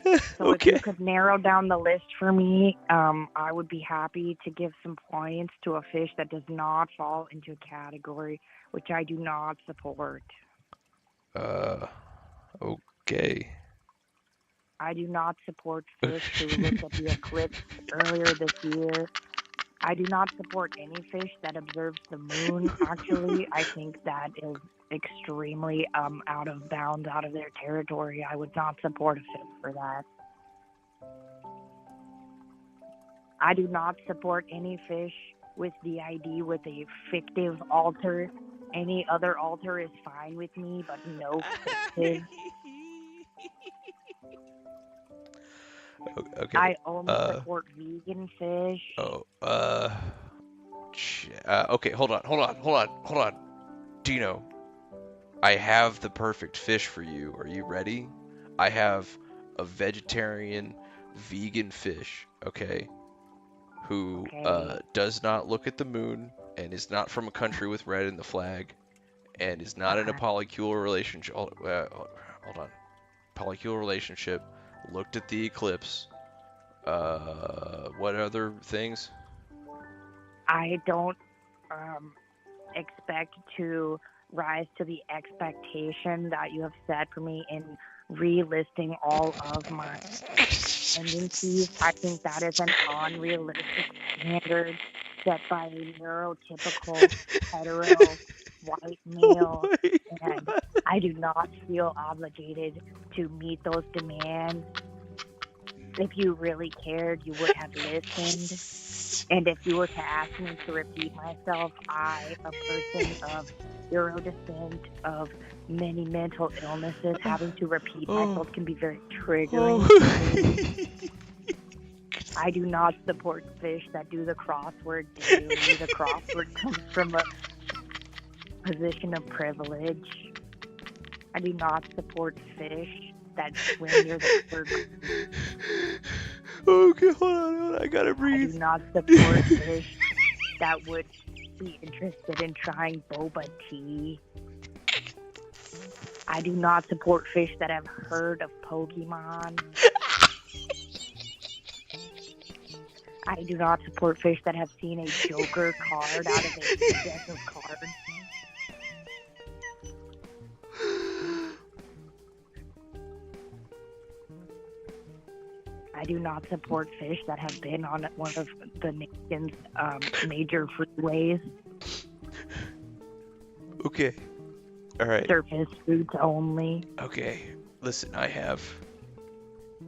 So
Okay.
if you could narrow down the list for me, I would be happy to give some points to a fish that does not fall into a category which I do not support.
Okay.
I do not support fish who looked at the eclipse earlier this year. I do not support any fish that observes the moon. Actually, I think that is extremely out of bounds, out of their territory. I would not support a fish for that. I do not support any fish with the ID with a fictive altar. Any other altar is fine with me, but no fictive.
Okay.
I only support vegan fish.
Okay, hold on. Dino, I have the perfect fish for you. Are you ready? I have a vegetarian, vegan fish, okay, who does not look at the moon and is not from a country with red in the flag and is not in a polycule relationship. Hold on. Polycule relationship, looked at the eclipse. What other things?
I don't expect to rise to the expectation that you have set for me in relisting all of my tendencies. I think that is an unrealistic standard set by a neurotypical hetero white male, and I do not feel obligated to meet those demands. If you really cared, you would have listened. And if you were to ask me to repeat myself, I, a person of Euro descent, of many mental illnesses, having to repeat myself can be very triggering to me. I do not support fish that do the crossword daily. The crossword comes from a position of privilege. I do not support fish that swim near the third.
Okay, hold on, I gotta breathe.
I do not support fish that would be interested in trying boba tea. I do not support fish that have heard of Pokemon. I do not support fish that have seen a Joker card out of a deck of cards. I do not support fish that have been on one of the nation's major freeways.
Okay. All right.
Surface foods only.
Okay. Listen, I have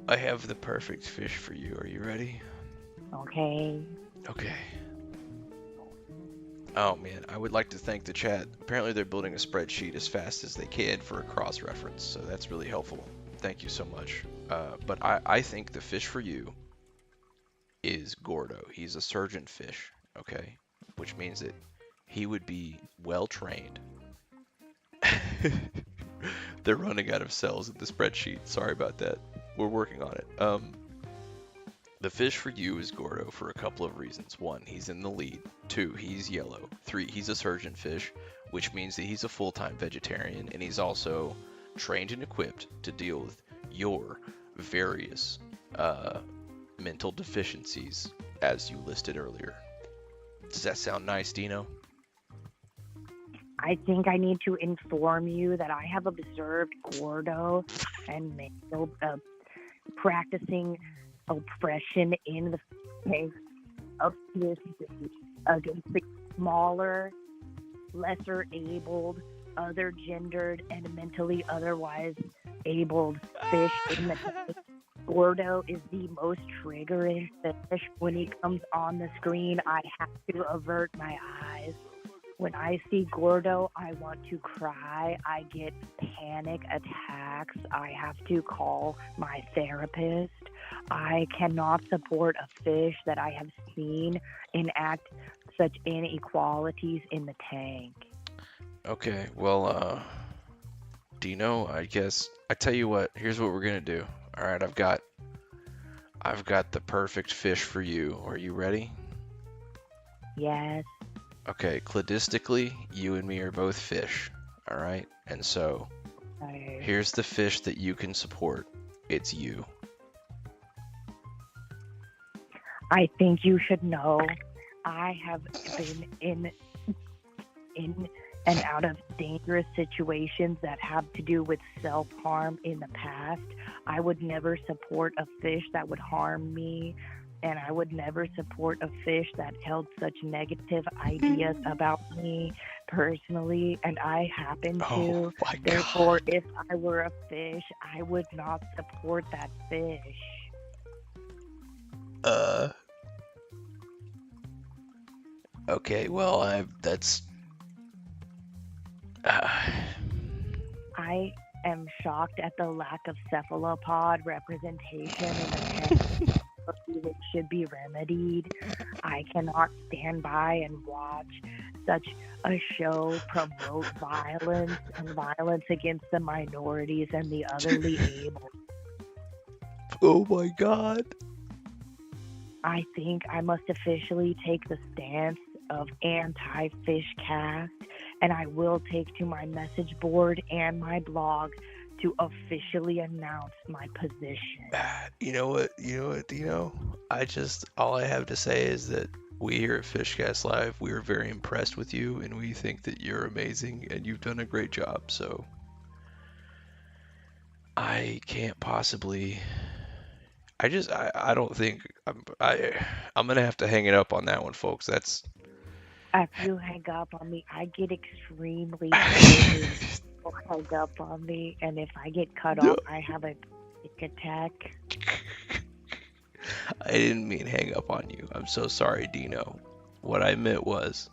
the perfect fish for you. Are you ready?
Okay.
Okay. Oh man, I would like to thank the chat. Apparently they're building a spreadsheet as fast as they can for a cross-reference, so that's really helpful. Thank you so much. But I think the fish for you is Gordo. He's a surgeon fish, okay? Which means that he would be well trained. They're running out of cells in the spreadsheet. Sorry about that. We're working on it. The fish for you is Gordo for a couple of reasons. 1, he's in the lead. 2, he's yellow. 3, he's a surgeon fish, which means that he's a full-time vegetarian, and he's also trained and equipped to deal with your various mental deficiencies as you listed earlier. Does that sound nice, Dino?
I think I need to inform you that I have observed Gordo and Mando practicing oppression in the face of PSC against the smaller, lesser abled, other gendered, and mentally otherwise abled fish in the tank. Gordo is the most triggering fish. When he comes on the screen, I have to avert my eyes. When I see Gordo, I want to cry. I get panic attacks. I have to call my therapist. I cannot support a fish that I have seen enact such inequalities in the tank.
Okay, well, Dino, I guess I tell you what. Here's what we're gonna do. All right, I've got the perfect fish for you. Are you ready?
Yes.
Okay, cladistically, you and me are both fish. All right, and so here's the fish that you can support. It's you.
I think you should know I have been in and out of dangerous situations that have to do with self-harm in the past. I would never support a fish that would harm me, and I would never support a fish that held such negative ideas about me personally, and I happen to.
Oh my God.
Therefore, if I were a fish, I would not support that fish.
Okay, well, that's...
I am shocked at the lack of cephalopod representation in the text. It should be remedied. I cannot stand by and watch such a show promote violence and violence against the minorities and the otherly able.
Oh my God.
I think I must officially take the stance of anti-FIshcast, and I will take to my message board and my blog to officially announce my position.
You know what, Dino? All I have to say is that we here at FIshcast Live, we are very impressed with you, and we think that you're amazing, and you've done a great job, so I can't possibly... I don't think... I'm gonna have to hang it up on that one, folks. That's...
If you hang up on me, I get extremely angry. Hang up on me, and if I get cut off, I have a panic attack.
I didn't mean hang up on you. I'm so sorry, Dino. What I meant was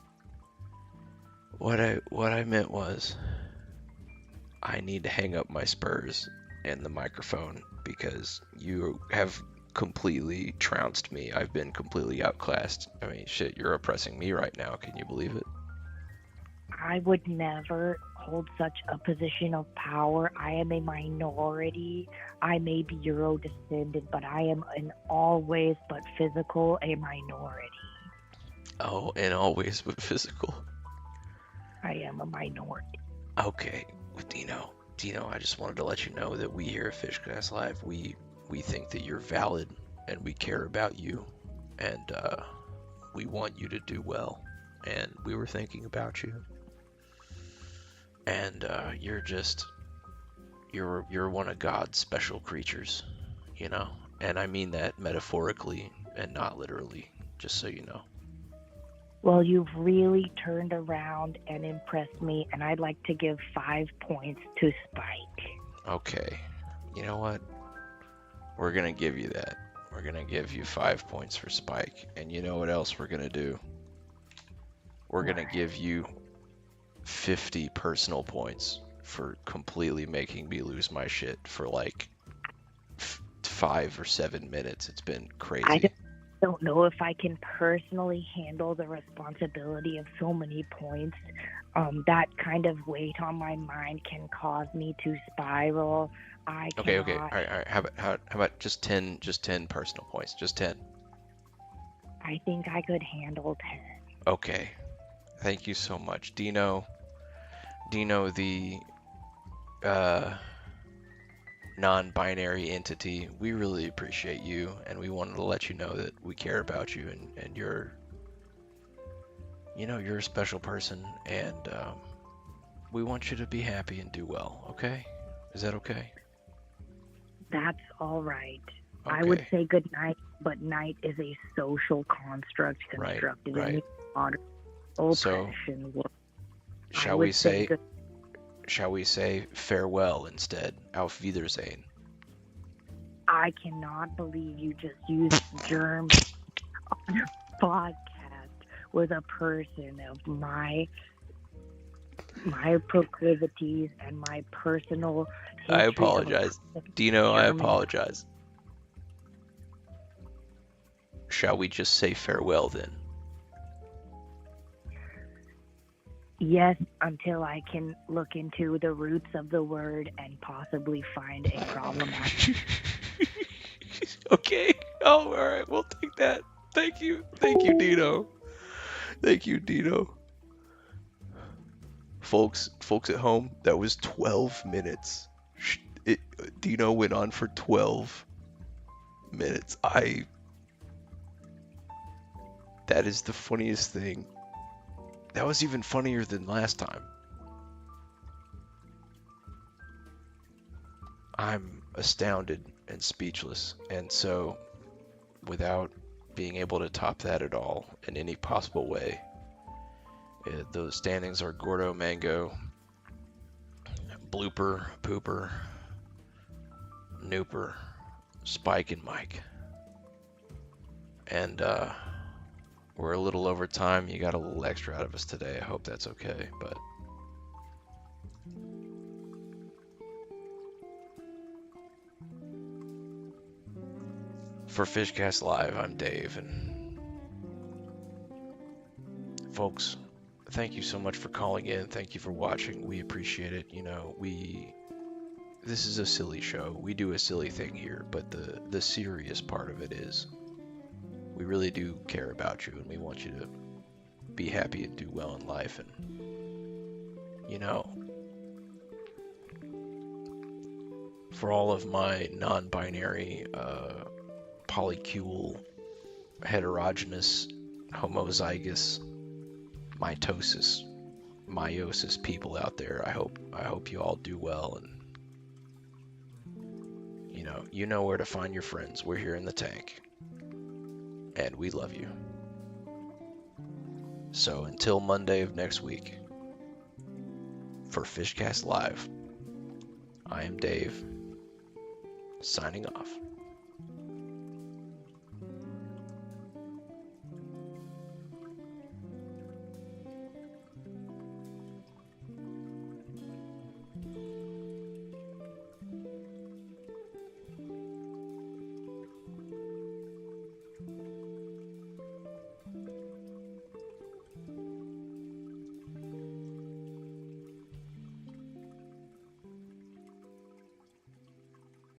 I need to hang up my spurs and the microphone because you have completely trounced me. I've been completely outclassed. I mean, shit, you're oppressing me right now. Can you believe it?
I would never hold such a position of power. I am a minority. I may be Euro descendant, but I am in all ways but physical a minority.
Oh, in all ways but physical.
I am a minority.
Okay, with Dino, I just wanted to let you know that we here at FIshcast Live, we think that you're valid and we care about you, and we want you to do well, and we were thinking about you, and you're one of God's special creatures, you know, and I mean that metaphorically and not literally, just so you know.
Well, you've really turned around and impressed me, and I'd like to give 5 points to Spike.
Okay, you know what? We're gonna give you that. We're gonna give you 5 points for Spike, and you know what else we're gonna do? We're gonna give you 50 personal points for completely making me lose my shit for like 5 or 7 minutes. It's been crazy.
I don't know if I can personally handle the responsibility of so many points. That kind of weight on my mind can cause me to spiral.
Okay. All right. How about just 10 personal points? Just 10.
I think I could handle 10.
Okay. Thank you so much, Dino, the non-binary entity. We really appreciate you, and we wanted to let you know that we care about you, and you're a special person, and we want you to be happy and do well. Okay? Is that okay?
That's all right.
Okay.
I would say good night, but night is a social construct constructed in modern oppression world.
Shall we say farewell instead? Auf Wiedersehen.
I cannot believe you just used germs on a podcast with a person of my proclivities and my personal
I apologize. Dino, I apologize. Shall we just say farewell then?
Yes, until I can look into the roots of the word and possibly find a problematic.
Okay. Oh, all right. We'll take that. Thank you, Dino. Thank you, Dino. Folks at home, that was 12 minutes. Dino went on for 12 minutes. That is the funniest thing. That was even funnier than last time. I'm astounded and speechless, and so without being able to top that at all in any possible way, those standings are Gordo, Mango, Blooper, Pooper, Nooper, Spike, and Mike. And we're a little over time. You got a little extra out of us today. I hope that's okay, but for FIshcast Live, I'm Dave, and folks, thank you so much for calling in. Thank you for watching. We appreciate it. You know, this is a silly show. We do a silly thing here, but the serious part of it is we really do care about you, and we want you to be happy and do well in life. And you know, for all of my non-binary, polycule, heterogeneous, homozygous, meiosis people out there, I hope you all do well, and you know where to find your friends. We're here in the tank, and we love you. So until Monday of next week, for FIshcast Live, I am Dave, signing off.